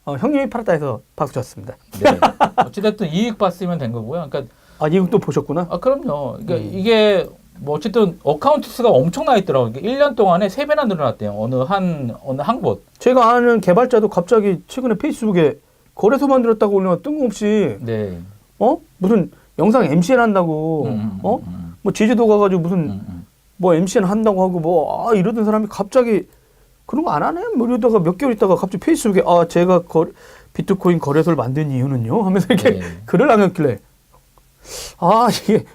[SPEAKER 1] 형님이 팔았다 해서 박수 쳤습니다.
[SPEAKER 2] 네. 어찌됐든 이익 봤으면 된 거고요. 그러니까
[SPEAKER 1] 이것도 보셨구나?
[SPEAKER 2] 그럼요. 그러니까 이게 뭐 어쨌든 어카운트 수가 엄청나 있더라고요. 1년 동안에 3배나 늘어났대요. 어느 한 곳.
[SPEAKER 1] 제가 아는 개발자도 갑자기 최근에 페이스북에 거래소 만들었다고 올려서 뜬금없이
[SPEAKER 2] 네.
[SPEAKER 1] 무슨 영상 MCN 한다고 뭐 제주도 가가지고 무슨 뭐 MCN 한다고 하고 이러던 사람이 갑자기 그런 거 안 하네? 뭐 이러다가 몇 개월 있다가 갑자기 페이스북에 제가 비트코인 거래소를 만든 이유는요? 하면서 이렇게 글을 남겼길래 이게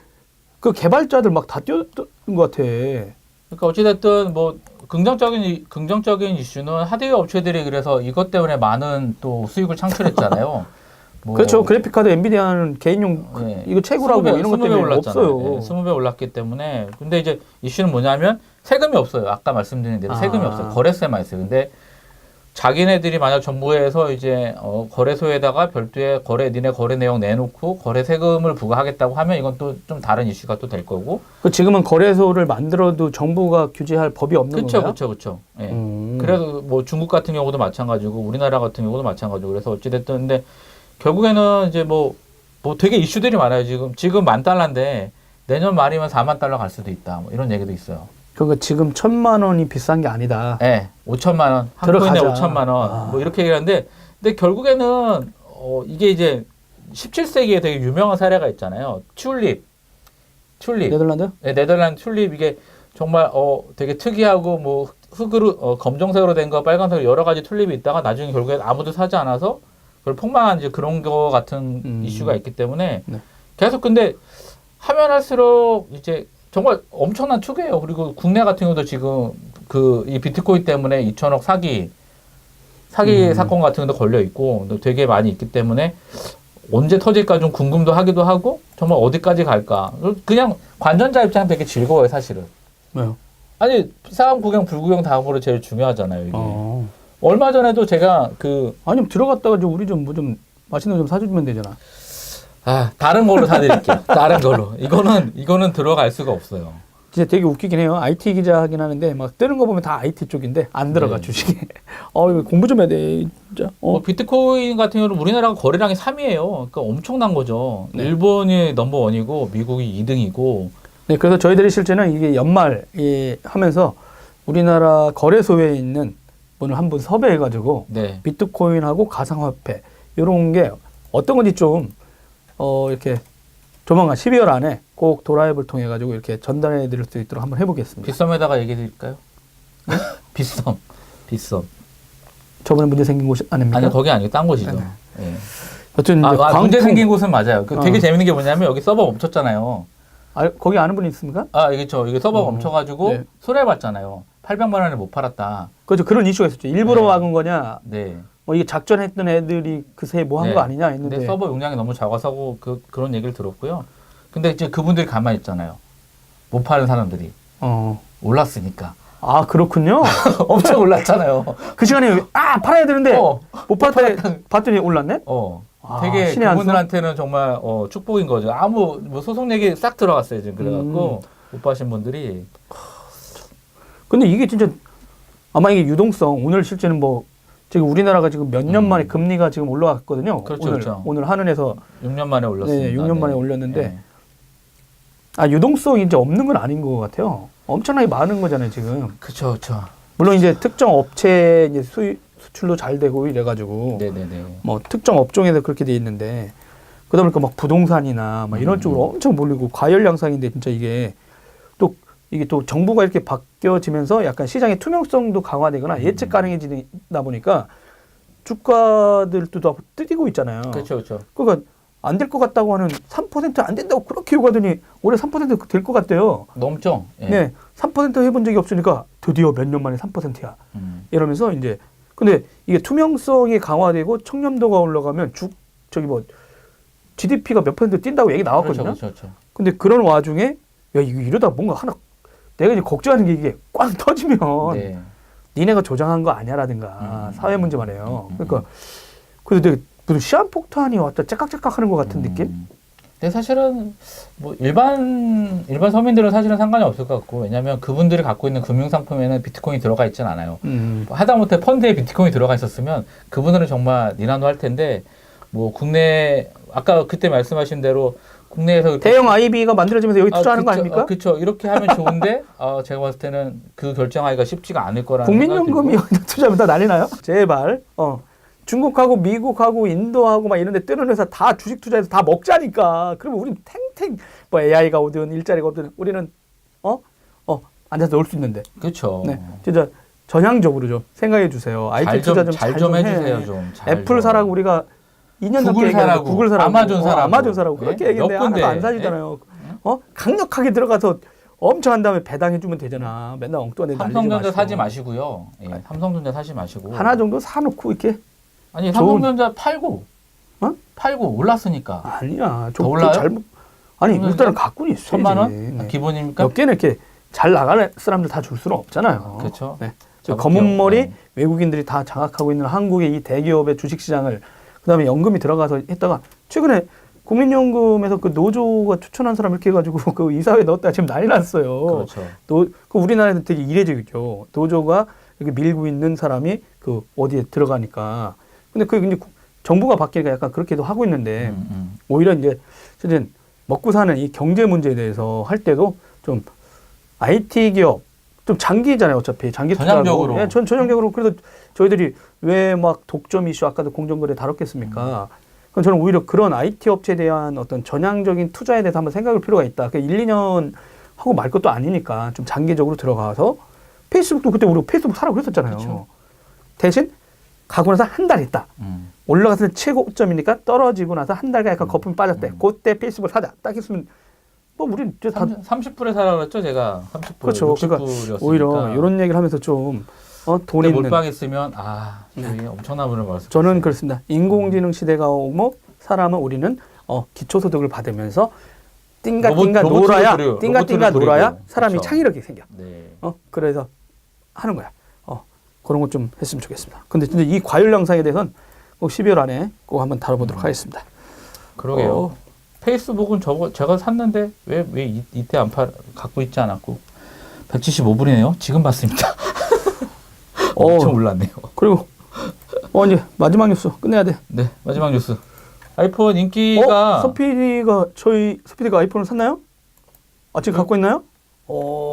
[SPEAKER 1] 그 개발자들 막 다 뛰었던 것 같아.
[SPEAKER 2] 그러니까 어찌됐든 뭐 긍정적인 이슈는 하드웨어 업체들이 그래서 이것 때문에 많은 또 수익을 창출했잖아요.
[SPEAKER 1] 그렇죠. 그래픽카드 엔비디아는 개인용 이거 채굴하고 이런 것 때문에 없어요.
[SPEAKER 2] 네, 20배 올랐기 때문에. 근데 이제 이슈는 뭐냐면 세금이 없어요. 아까 말씀드린 대로 세금이 없어요. 거래세만 있어요. 근데 자기네들이 만약 정부에서 이제 거래소에다가 별도의 니네 거래 내용 내놓고 거래 세금을 부과하겠다고 하면 이건 또 좀 다른 이슈가 또 될 거고.
[SPEAKER 1] 지금은 거래소를 만들어도 정부가 규제할 법이 없는 건가요?
[SPEAKER 2] 그렇죠. 예. 그래서 뭐 중국 같은 경우도 마찬가지고 우리나라 같은 경우도 마찬가지고 그래서 어찌됐든 근데 결국에는 이제 뭐 되게 이슈들이 많아요. 지금 $10,000,000인데 내년 말이면 $40,000,000 갈 수도 있다. 뭐 이런 얘기도 있어요.
[SPEAKER 1] 그러니까 지금 1,000,000원이 비싼 게 아니다.
[SPEAKER 2] 네, 5,000,000원, 한 코인에 5,000,000원, 뭐 이렇게 얘기하는데, 근데 결국에는 이게 이제 17세기에 되게 유명한 사례가 있잖아요. 튤립.
[SPEAKER 1] 네덜란드?
[SPEAKER 2] 네, 네덜란드 튤립 이게 정말 되게 특이하고 뭐 흙으로 검정색으로 된 거, 빨간색으로 여러 가지 튤립이 있다가 나중에 결국에 아무도 사지 않아서 그걸 폭망한 이제 그런 거 같은 이슈가 있기 때문에 계속 근데 하면 할수록 이제 정말 엄청난 투기예요. 그리고 국내 같은 경우도 지금 이 비트코인 때문에 2천억 사기 사건 같은 것도 걸려 있고 되게 많이 있기 때문에 언제 터질까 좀 궁금도 하기도 하고 정말 어디까지 갈까. 그냥 관전자 입장은 되게 즐거워요, 사실은.
[SPEAKER 1] 왜요?
[SPEAKER 2] 아니 사람 구경 불구경 다음으로 제일 중요하잖아요. 이게. 얼마 전에도 제가
[SPEAKER 1] 아니면 들어갔다가 좀 우리 좀 뭐 좀 맛있는 거 좀 사주면 되잖아.
[SPEAKER 2] 다른 걸로 사드릴게요. 다른 걸로. 이거는 들어갈 수가 없어요.
[SPEAKER 1] 진짜 되게 웃기긴 해요. IT 기자 하긴 하는데 막 뜨는 거 보면 다 IT 쪽인데 안 들어가
[SPEAKER 2] 네.
[SPEAKER 1] 주식에. 이거 공부 좀 해야 돼. 진짜.
[SPEAKER 2] 비트코인 같은 경우는 우리나라가 거래량이 3위예요. 그러니까 엄청난 거죠.
[SPEAKER 1] 네.
[SPEAKER 2] 일본이 넘버 1이고 미국이 2등이고.
[SPEAKER 1] 네, 그래서 저희들이 실제는 이게 연말 하면서 우리나라 거래소에 있는 분을 한 분 섭외해가지고
[SPEAKER 2] 네.
[SPEAKER 1] 비트코인하고 가상화폐 이런 게 어떤 건지 좀 이렇게 조만간 12월 안에 꼭 도라이브를 통해 가지고 이렇게 전달해 드릴 수 있도록 한번 해보겠습니다.
[SPEAKER 2] 빗썸에다가 얘기해 드릴까요? 빗썸.
[SPEAKER 1] 저번에 문제 생긴 곳이 아닙니까?
[SPEAKER 2] 아니 거기 아니고 딴 곳이죠.
[SPEAKER 1] 네.
[SPEAKER 2] 예.
[SPEAKER 1] 여튼 이제
[SPEAKER 2] 문제 생긴 곳은 맞아요. 되게
[SPEAKER 1] 어.
[SPEAKER 2] 재밌는 게 뭐냐면 여기 서버 멈췄잖아요.
[SPEAKER 1] 거기 아는 분이 있습니까?
[SPEAKER 2] 이게 서버 멈춰가지고
[SPEAKER 1] 네.
[SPEAKER 2] 손해봤잖아요. 800만 원에 못 팔았다.
[SPEAKER 1] 그렇죠. 그런 이슈가 있었죠. 일부러
[SPEAKER 2] 네.
[SPEAKER 1] 막은 거냐?
[SPEAKER 2] 네.
[SPEAKER 1] 이게 작전했던 애들이 그새 뭐 한 거 아니냐 했는데.
[SPEAKER 2] 근데 서버 용량이 너무 작아서 그런 얘기를 들었고요. 근데 이제 그분들이 가만히 있잖아요. 못 파는 사람들이. 올랐으니까.
[SPEAKER 1] 그렇군요.
[SPEAKER 2] 엄청 올랐잖아요.
[SPEAKER 1] 그 시간에 팔아야 되는데 못 봤더니 올랐네.
[SPEAKER 2] 되게
[SPEAKER 1] 신의 한 수?
[SPEAKER 2] 그분들한테는 정말 축복인 거죠. 뭐 소송 얘기 싹 들어갔어요 지금 그래갖고 못 파신 분들이.
[SPEAKER 1] 근데 이게 진짜 아마 이게 유동성 오늘 실제는 뭐 지금 우리나라가 지금 몇 년 만에 금리가 지금 올라갔거든요.
[SPEAKER 2] 그렇죠.
[SPEAKER 1] 오늘 한은에서
[SPEAKER 2] 6년 만에 올랐습니다.
[SPEAKER 1] 네, 6년 만에 올렸는데
[SPEAKER 2] 네.
[SPEAKER 1] 유동성이 이제 없는 건 아닌 것 같아요. 엄청나게 많은 거잖아요 지금.
[SPEAKER 2] 그렇죠.
[SPEAKER 1] 물론 이제 특정 업체 이제 수출도 잘 되고 이래가지고
[SPEAKER 2] 네네네.
[SPEAKER 1] 뭐 특정 업종에서 그렇게 돼 있는데 그러다 보니까 막 부동산이나 막 이런 쪽으로 엄청 몰리고 과열 양상인데 진짜 이게 또 정부가 이렇게 바뀌어지면서 약간 시장의 투명성도 강화되거나 예측 가능해지다 보니까 주가들도 다 뜨고 있잖아요.
[SPEAKER 2] 그렇죠.
[SPEAKER 1] 그러니까 안 될 것 같다고 하는 3% 안 된다고 그렇게 요구하더니 올해 3% 될 것 같대요.
[SPEAKER 2] 넘죠. 예.
[SPEAKER 1] 네, 3% 해본 적이 없으니까 드디어 몇 년 만에 3%야. 이러면서 이제 근데 이게 투명성이 강화되고 청렴도가 올라가면 GDP가 몇 % 뛴다고 얘기 나왔거든요.
[SPEAKER 2] 그렇죠.
[SPEAKER 1] 근데 그런 와중에 야 이거 이러다 뭔가 하나 내가 이제 걱정하는 게 이게 꽝 터지면
[SPEAKER 2] 네.
[SPEAKER 1] 니네가 조장한 거 아니야라든가 사회 문제 말이에요. 그러니까 그래서 되게 무슨 시한폭탄이 왔다 째깍째깍 하는 것 같은 느낌?
[SPEAKER 2] 근데 사실은 뭐 일반 서민들은 사실은 상관이 없을 것 같고 왜냐하면 그분들이 갖고 있는 금융 상품에는 비트코인이 들어가 있진 않아요. 하다못해 펀드에 비트코인이 들어가 있었으면 그분들은 정말 니나노 할 텐데 뭐 국내 아까 그때 말씀하신 대로 국내에서
[SPEAKER 1] 대형 IB가 만들어지면서 여기 투자하는 거 아닙니까?
[SPEAKER 2] 그렇죠. 이렇게 하면 좋은데 제가 봤을 때는 그 결정하기가 쉽지가 않을 거라는
[SPEAKER 1] 국민연금이 여기다 투자하면 다 난리 나요? 제발. 중국하고 미국하고 인도하고 막 이런 데 뜨는 회사 다 주식 투자해서 다 먹자니까. 그러면 우린 탱탱 뭐 AI가 오든 일자리가 오든 우리는 앉아서 놀 수 있는데.
[SPEAKER 2] 그렇죠.
[SPEAKER 1] 네. 진짜 전향적으로 좀 생각해 주세요. IT 투자 좀 잘 좀
[SPEAKER 2] 해주세요. 좀.
[SPEAKER 1] 애플 사라고 우리가 2년 넘게 얘기하고 구글 사라고 아마존 사라고 그렇게 얘기했는데 하나도 안 사주잖아요. 강력하게 들어가서 엄청 한 다음에 배당해 주면 되잖아. 맨날 엉뚱한 데 날리지 마시고.
[SPEAKER 2] 삼성전자 사지 마시고요. 예, 삼성전자 사지 마시고.
[SPEAKER 1] 하나 정도 사놓고 이렇게.
[SPEAKER 2] 아니 삼성전자 팔고 올랐으니까.
[SPEAKER 1] 아니야.
[SPEAKER 2] 더 올라요?
[SPEAKER 1] 아니 일단은 갖고는 있어야지.
[SPEAKER 2] 1,000만 원?
[SPEAKER 1] 네.
[SPEAKER 2] 기본입니까?
[SPEAKER 1] 몇 개는 이렇게 잘 나가는 사람들 다 줄 수는 없잖아요.
[SPEAKER 2] 그렇죠.
[SPEAKER 1] 네. 검은 머리 외국인들이 다 장악하고 있는 한국의 이 대기업의 주식시장을 그다음에 연금이 들어가서 했다가 최근에 국민연금에서 그 노조가 추천한 사람 이렇게 해가지고 그 이사회에 넣었다가 지금 난리 났어요.
[SPEAKER 2] 그렇죠.
[SPEAKER 1] 그 우리나라에는 되게 이례적이죠. 노조가 이렇게 밀고 있는 사람이 그 어디에 들어가니까. 근데 그 이제 정부가 바뀌니까 약간 그렇게도 하고 있는데 오히려 이제 사실 먹고 사는 이 경제 문제에 대해서 할 때도 좀 IT 기업 좀 장기잖아요. 어차피 장기 투자하고.
[SPEAKER 2] 전향적으로.
[SPEAKER 1] 예, 전형적으로 그래서 저희들이 왜 막 독점 이슈 아까도 공정거래 다뤘겠습니까? 그럼 저는 오히려 그런 IT 업체에 대한 어떤 전향적인 투자에 대해서 한번 생각할 필요가 있다. 그 1, 2년 하고 말 것도 아니니까 좀 장기적으로 들어가서 페이스북도 그때 우리 페이스북 사라고 그랬었잖아요.
[SPEAKER 2] 그쵸.
[SPEAKER 1] 대신 가고 나서 한 달 있다. 올라갔을 때 최고점이니까 떨어지고 나서 한 달간 약간 거품이 빠졌대. 그때 페이스북을 사자. 딱 했으면 뭐 우리 이제 다
[SPEAKER 2] 30불에 사라 그랬죠, 제가. 30불.
[SPEAKER 1] 그렇죠. 그러니까 오히려 이런 얘기를 하면서 좀 돈 있는
[SPEAKER 2] 몰빵했으면 엄청난 분을 벌었을
[SPEAKER 1] 저는 그렇습니다. 인공지능 시대가 오고 사람은 우리는 기초소득을 받으면서 띵가띵가
[SPEAKER 2] 로봇
[SPEAKER 1] 놀아야
[SPEAKER 2] 그리고,
[SPEAKER 1] 띵가띵가
[SPEAKER 2] 로봇을
[SPEAKER 1] 놀아야
[SPEAKER 2] 그리고.
[SPEAKER 1] 사람이
[SPEAKER 2] 그쵸.
[SPEAKER 1] 창의력이 생겨.
[SPEAKER 2] 네.
[SPEAKER 1] 그래서 하는 거야. 그런 것 좀 했으면 좋겠습니다. 근데 진짜 이 과율 영상에 대해서는 꼭 12월 안에 꼭 한번 다뤄보도록 하겠습니다.
[SPEAKER 2] 그러게요. 페이스북은 제가 샀는데 왜 이때 안 갖고 있지 않았고 175불이네요. 지금 봤습니다. 엄청 올랐네요.
[SPEAKER 1] 그리고 이제 마지막 뉴스 끝내야 돼.
[SPEAKER 2] 네, 마지막 뉴스. 아이폰 인기가
[SPEAKER 1] 서피디가 아이폰을 샀나요? 지금 갖고 있나요?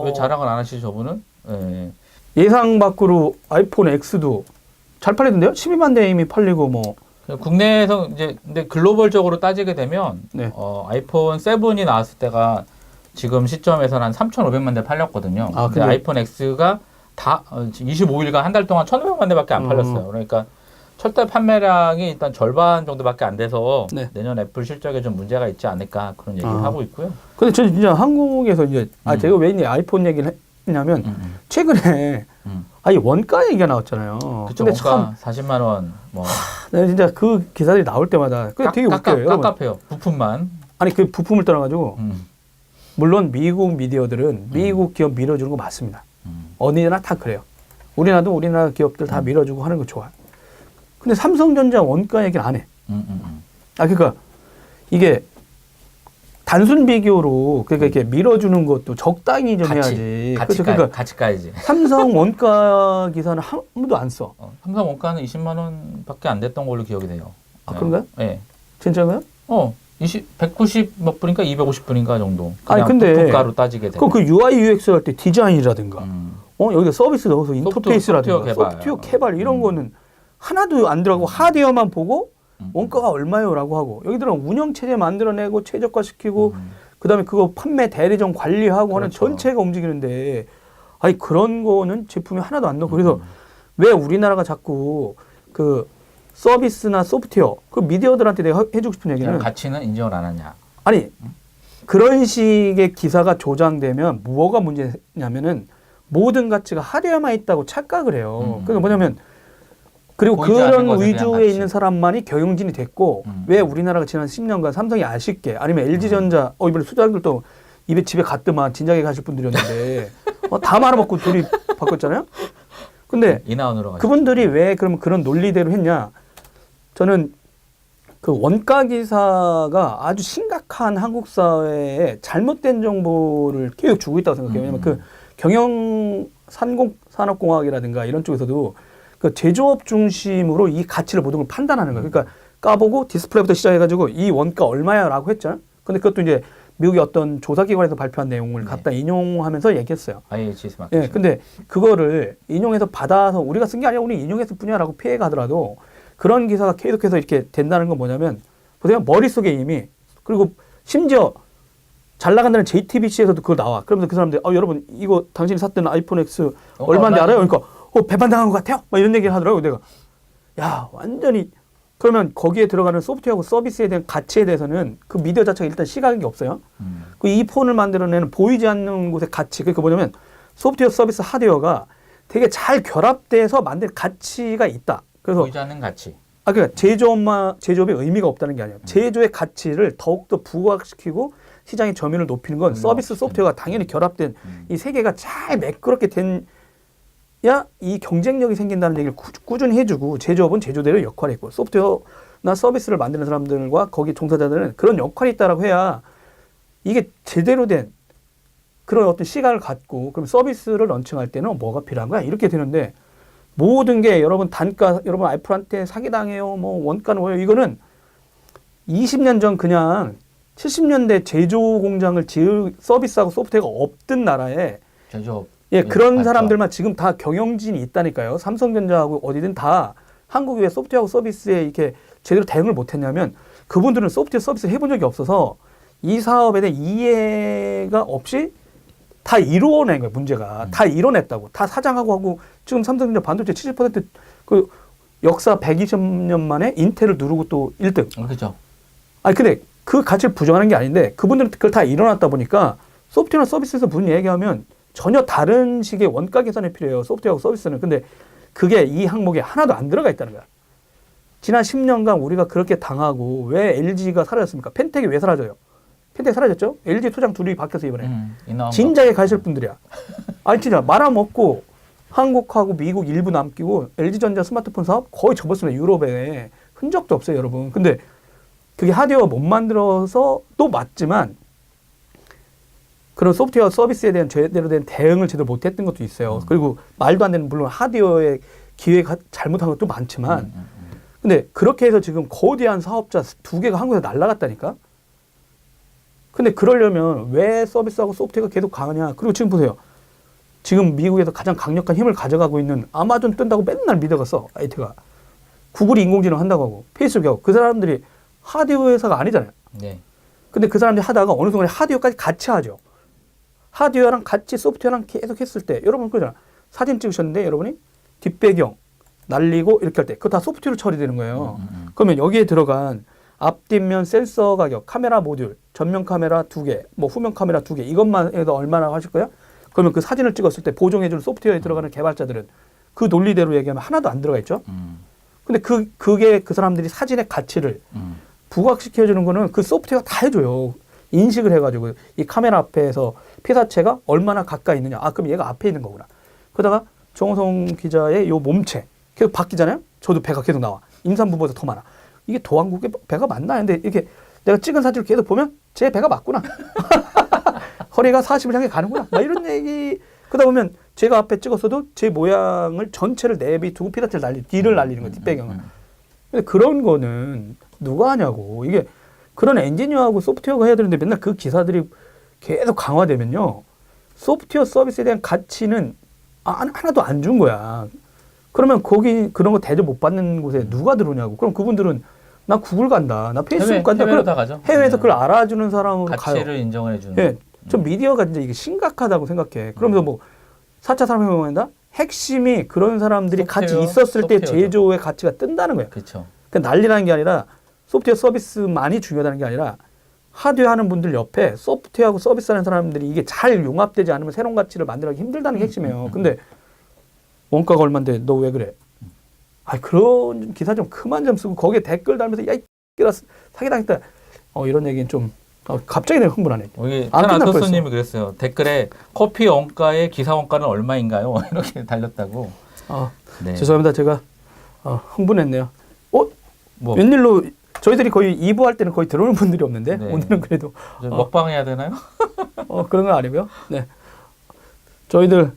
[SPEAKER 2] 왜 자랑을 안 하시죠, 저분은? 네.
[SPEAKER 1] 예상 밖으로 아이폰 X도 잘 팔리던데요? 12만 대 이미 팔리고 뭐.
[SPEAKER 2] 국내에서 이제 근데 글로벌적으로 따지게 되면
[SPEAKER 1] 네.
[SPEAKER 2] 아이폰 7이 나왔을 때가 지금 시점에서는 한 3,500만 대 팔렸거든요. 근데 아이폰 X가 다 25일간 한 달 동안 1,500만 대밖에 안 팔렸어요. 그러니까 첫 달 판매량이 일단 절반 정도밖에 안 돼서
[SPEAKER 1] 네.
[SPEAKER 2] 내년 애플 실적에 좀 문제가 있지 않을까 그런 얘기를 하고 있고요.
[SPEAKER 1] 근데 저는 진짜 한국에서 이제 제가 왜 이 아이폰 얘기를 했냐면 최근에 이 원가 얘기가 나왔잖아요.
[SPEAKER 2] 그쵸,
[SPEAKER 1] 근데
[SPEAKER 2] 원가 40만 원 뭐.
[SPEAKER 1] 내가 진짜 그 기사들이 나올 때마다 되게 웃겨요.
[SPEAKER 2] 깝깝해요. 부품만.
[SPEAKER 1] 아니 그 부품을 떠나가지고 물론 미국 미디어들은 미국 기업 밀어주는 거 맞습니다. 어디나 다 그래요. 우리나라 기업들 다 밀어주고 하는 거 좋아요. 근데 삼성전자 원가 얘기는 안 해. 그러니까 이게 단순 비교로 그러니까 이렇게 밀어주는 것도 적당히 좀 해야지.
[SPEAKER 2] 그러니까 같이 가야지.
[SPEAKER 1] 삼성 원가 기사는 아무도 안 써.
[SPEAKER 2] 삼성 원가는 20만 원밖에 안 됐던 걸로 기억이 돼요.
[SPEAKER 1] 그런가요?
[SPEAKER 2] 네.
[SPEAKER 1] 진짜가요?
[SPEAKER 2] 190 몇 분인가 250분인가 정도.
[SPEAKER 1] 아니 근데
[SPEAKER 2] 부가로 따지게 되면.
[SPEAKER 1] 그 UI UX 할 때 디자인이라든가, 여기다 서비스 넣어서 인터페이스라든가, 소프트웨어 개발 이런 거는 하나도 안 들어가고 하드웨어만 보고 원가가 얼마요라고 하고 여기들은 운영 체제 만들어내고 최적화시키고 그다음에 그거 판매 대리점 관리하고 하는 전체가 움직이는데 그런 거는 제품이 하나도 안 넣고 그래서 왜 우리나라가 자꾸 그 서비스나 소프트웨어 그 미디어들한테 내가 해주고 싶은 얘기는
[SPEAKER 2] 가치는 인정을 안 하냐.
[SPEAKER 1] 아니 그런 식의 기사가 조장되면 뭐가 문제냐면은 모든 가치가 하드웨어만 있다고 착각을 해요. 그러니까 뭐냐면 그리고 그런 위주에 있는 사람만이 경영진이 됐고 왜 우리나라가 지난 10년간 삼성이 아쉽게 아니면 LG전자 이번에 수장들도 집에 갔더만 진작에 가실 분들이었는데 다 말아먹고 둘이 바꿨잖아요. 근데
[SPEAKER 2] 인하운으로
[SPEAKER 1] 그분들이 왜 그러면 그런 논리대로 했냐? 저는 그 원가 기사가 아주 심각한 한국 사회에 잘못된 정보를 계속 주고 있다고 생각해요. 왜냐면 그 산업공학이라든가 이런 쪽에서도 그 제조업 중심으로 이 가치를 모든 걸 판단하는 거예요. 그러니까 까보고 디스플레이부터 시작해가지고 이 원가 얼마야라고 했잖아요. 근데 그것도 이제 미국의 어떤 조사기관에서 발표한 내용을 갖다 인용하면서 얘기했어요.
[SPEAKER 2] IHS 마켓.
[SPEAKER 1] 예, 근데 그거를 인용해서 받아서 우리가 쓴 게 아니라 우리 인용했을 뿐이야라고 피해가 하더라도 그런 기사가 계속해서 이렇게 된다는 건 뭐냐면 보세요. 머릿속에 이미 그리고 심지어 잘 나간다는 JTBC에서도 그거 나와. 그러면서 그 사람들 여러분 이거 당신이 샀던 아이폰 X 얼마인지 알아요? 그러니까 배반당한 것 같아요? 막 이런 얘기를 하더라고요. 내가 야 완전히 그러면 거기에 들어가는 소프트웨어하고 서비스에 대한 가치에 대해서는 그 미디어 자체가 일단 시각이 없어요. 그 이 폰을 만들어내는 보이지 않는 곳의 가치 그러니까 뭐냐면 소프트웨어 서비스 하드웨어가 되게 잘 결합돼서 만든 가치가 있다. 그래서
[SPEAKER 2] 보이지 않는 가치.
[SPEAKER 1] 그러니까 제조업의 의미가 없다는 게 아니에요. 제조의 가치를 더욱더 부각시키고 시장의 점유율을 높이는 건 서비스 소프트웨어가 당연히 결합된 이 세 개가 잘 매끄럽게 된야 이 경쟁력이 생긴다는 얘기를 꾸준히 해주고 제조업은 제조대로 역할이 있고 소프트웨어나 서비스를 만드는 사람들과 거기 종사자들은 그런 역할이 있다라고 해야 이게 제대로 된 그런 어떤 시각을 갖고 그럼 서비스를 런칭할 때는 뭐가 필요한 거야? 이렇게 되는데 모든 게 여러분 단가 여러분 애플한테 사기당해요. 뭐 원가는 뭐예요? 이거는 20년 전 그냥 70년대 제조 공장을 지을 서비스하고 소프트웨어가 없던 나라에
[SPEAKER 2] 제조업
[SPEAKER 1] 그런 사람들만 지금 다 경영진이 있다니까요. 삼성전자하고 어디든 다 한국이 왜 소프트웨어하고 서비스에 이렇게 제대로 대응을 못했냐면 그분들은 소프트웨어 서비스를 해본 적이 없어서 이 사업에 대한 이해가 없이 다 이루어낸 거예요. 문제가 다 이뤄냈다고 다 사장하고 하고 지금 삼성전자 반도체 70%그 역사 120년 만에 인텔을 누르고 또 1등.
[SPEAKER 2] 그렇죠.
[SPEAKER 1] 근데 그 가치를 부정하는 게 아닌데 그분들은 그걸 다 일어났다 보니까 소프트웨어나 서비스에서 무슨 얘기하면 전혀 다른 식의 원가 계산이 필요해요. 소프트웨어하고 서비스는. 근데 그게 이 항목에 하나도 안 들어가 있다는 거야. 지난 10년간 우리가 그렇게 당하고 왜 LG가 사라졌습니까? 펜텍이 왜 사라져요? 펜텍 사라졌죠? LG 소장 둘이 바뀌어서 이번에.
[SPEAKER 2] 인나온
[SPEAKER 1] 진작에 가실 분들이야. 아니 진짜 말아먹고 한국하고 미국 일부 남기고 LG전자 스마트폰 사업 거의 접었습니다. 유럽에. 흔적도 없어요, 여러분. 근데 그게 하드웨어 못 만들어서 또 맞지만 그런 소프트웨어 서비스에 대한 제대로 된 대응을 제대로 못했던 것도 있어요. 그리고 말도 안 되는 물론 하드웨어의 기회가 잘못한 것도 많지만 근데 그렇게 해서 지금 거대한 사업자 2개가 한국에서 날아갔다니까? 근데 그러려면 왜 서비스하고 소프트웨어가 계속 강하냐? 그리고 지금 보세요. 지금 미국에서 가장 강력한 힘을 가져가고 있는 아마존 뜬다고 맨날 믿어갔어. IT가. 구글이 인공지능 한다고 하고 페이스북이 하고 그 사람들이 하드웨어 회사가 아니잖아요.
[SPEAKER 2] 네.
[SPEAKER 1] 근데 그 사람들이 하다가 어느 순간에 하드웨어까지 같이 하죠. 하드웨어랑 같이 소프트웨어랑 계속 했을 때 여러분 그잖아. 사진 찍으셨는데 여러분이 뒷배경 날리고 이렇게 할 때 그거 다 소프트웨어로 처리되는 거예요. 그러면 여기에 들어간 앞뒷면 센서 가격, 카메라 모듈, 전면 카메라 2개, 뭐 후면 카메라 2개 이것만 해도 얼마나 하실 거예요? 그러면 그 사진을 찍었을 때 보정해주는 소프트웨어에 들어가는 개발자들은 그 논리대로 얘기하면 하나도 안 들어가 있죠. 근데 그게 그 사람들이 사진의 가치를 부각시켜주는 거는 그 소프트웨어가 다 해줘요. 인식을 해가지고 이 카메라 앞에서 피사체가 얼마나 가까이 있느냐. 아 그럼 얘가 앞에 있는 거구나. 그러다가 정호성 기자의 요 몸체 계속 바뀌잖아요. 저도 배가 계속 나와. 임산부보다 더 많아. 이게 도안국의 배가 맞나? 근데 이렇게 내가 찍은 사진을 계속 보면 제 배가 맞구나. 허리가 40을 향해 가는구나. 막 이런 얘기. 그러다 보면 제가 앞에 찍었어도 제 모양을 전체를 내비두고 피사체를 뒤를 날리는 거예요. 뒷배경을. 근데 그런 거는 누가 하냐고. 이게 그런 엔지니어하고 소프트웨어가 해야 되는데 맨날 그 기사들이 계속 강화되면요. 소프트웨어 서비스에 대한 가치는 하나도 안 준 거야. 그러면 거기 그런 거 대접 못 받는 곳에 누가 들어오냐고. 그럼 그분들은 나 구글 간다. 나 페이스북 간다.
[SPEAKER 2] 해외로 다 가죠.
[SPEAKER 1] 해외에서 그걸 알아주는 사람으로 가요.
[SPEAKER 2] 가치를 인정을 해주는.
[SPEAKER 1] 예. 좀 미디어가 진짜 이게 심각하다고 생각해. 그러면서 뭐 4차 산업혁명한다? 핵심이 그런 사람들이 같이 있었을 때 제조의 가치가 뜬다는 거예요.
[SPEAKER 2] 그렇죠.
[SPEAKER 1] 그러니까 난리라는 게 아니라 소프트웨어 서비스만이 중요하다는 게 아니라 하드웨어 하는 분들 옆에 소프트웨어하고 서비스하는 사람들이 이게 잘 용합되지 않으면 새로운 가치를 만들기 힘들다는 게 핵심이에요. 근데 원가가 얼만데 너 왜 그래? 아 그런 기사 좀 그만 좀 쓰고 거기에 댓글 달면서 야 이끼라 사기당했다. 이런 얘기는 좀 갑자기 내가 흥분하네.
[SPEAKER 2] 여기 아토스님이 그랬어요. 댓글에 커피 원가의 기사 원가는 얼마인가요? 이렇게 달렸다고.
[SPEAKER 1] 네. 죄송합니다. 제가 흥분했네요. 뭐. 웬일로 저희들이 거의 2부 할 때는 거의 들어오는 분들이 없는데 네. 오늘은 그래도
[SPEAKER 2] 먹방 해야 되나요?
[SPEAKER 1] 그런 건 아니고요. 네. 저희들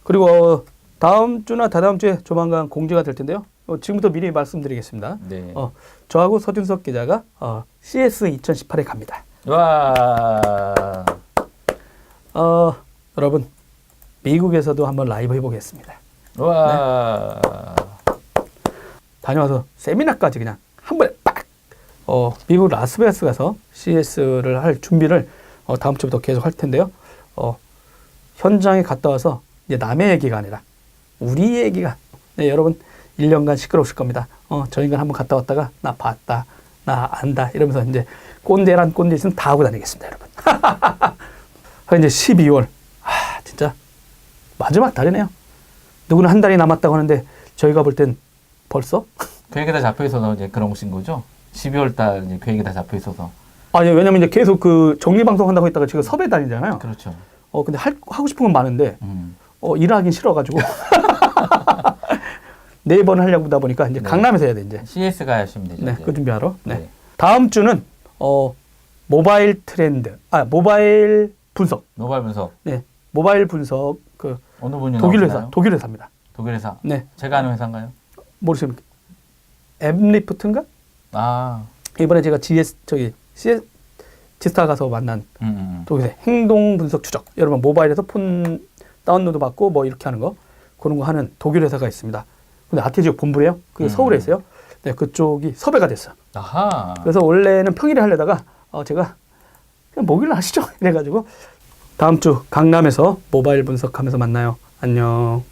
[SPEAKER 1] 그리고 다음 주나 다다음 주에 조만간 공지가 될 텐데요. 지금부터 미리 말씀드리겠습니다.
[SPEAKER 2] 네.
[SPEAKER 1] 저하고 서준석 기자가 CS 2018에 갑니다.
[SPEAKER 2] 와.
[SPEAKER 1] 여러분 미국에서도 한번 라이브 해보겠습니다.
[SPEAKER 2] 와.
[SPEAKER 1] 네. 다녀와서 세미나까지 그냥 한 번에 빡. 미국 라스베가스 가서 CS를 할 준비를 다음 주부터 계속 할 텐데요. 현장에 갔다 와서 이제 남의 얘기가 아니라 우리 얘기가 네, 여러분 1년간 시끄러우실 겁니다. 저 인간 한번 갔다 왔다가 나 봤다, 나 안다 이러면서 이제 꼰대란 꼰대 있으면 다 하고 다니겠습니다, 여러분. 이제 12월 진짜 마지막 달이네요. 누구는 한 달이 남았다고 하는데 저희가 볼 땐 벌써
[SPEAKER 2] 계획이 다 잡혀 있어서 이제 그런 것인 거죠. 12월 달 이제 계획이 다 잡혀 있어서.
[SPEAKER 1] 왜냐면 이제 계속 그 정리 방송 한다고 했다가 지금 섭외 다니잖아요.
[SPEAKER 2] 그렇죠.
[SPEAKER 1] 근데 하고 싶은 건 많은데 일하긴 싫어가지고 네이버는 하려고 하다 보니까 이제 강남에서 해야 돼 이제.
[SPEAKER 2] CS가 하시면 되죠.
[SPEAKER 1] 네, 그 준비하러. 네. 다음 주는 모바일 트렌드, 모바일 분석.
[SPEAKER 2] 모바일 분석.
[SPEAKER 1] 네, 모바일 분석 그
[SPEAKER 2] 어느 분이
[SPEAKER 1] 독일 회사, 독일 회사입니다.
[SPEAKER 2] 독일 회사.
[SPEAKER 1] 네.
[SPEAKER 2] 제가 아는 회사인가요?
[SPEAKER 1] 모르십니까? 앱리프트인가? 이번에 제가 지스타 가서 만난 독일의 행동 분석 추적. 여러분 모바일에서 폰 다운로드 받고 뭐 이렇게 하는 거 그런 거 하는 독일 회사가 있습니다. 근데 아태지역 본부래요. 그게 서울에 있어요. 네, 그쪽이 섭외가 됐어요.
[SPEAKER 2] 아하.
[SPEAKER 1] 그래서 원래는 평일에 하려다가 제가 그냥 목요일 하시죠. 이래가지고 다음 주 강남에서 모바일 분석하면서 만나요. 안녕.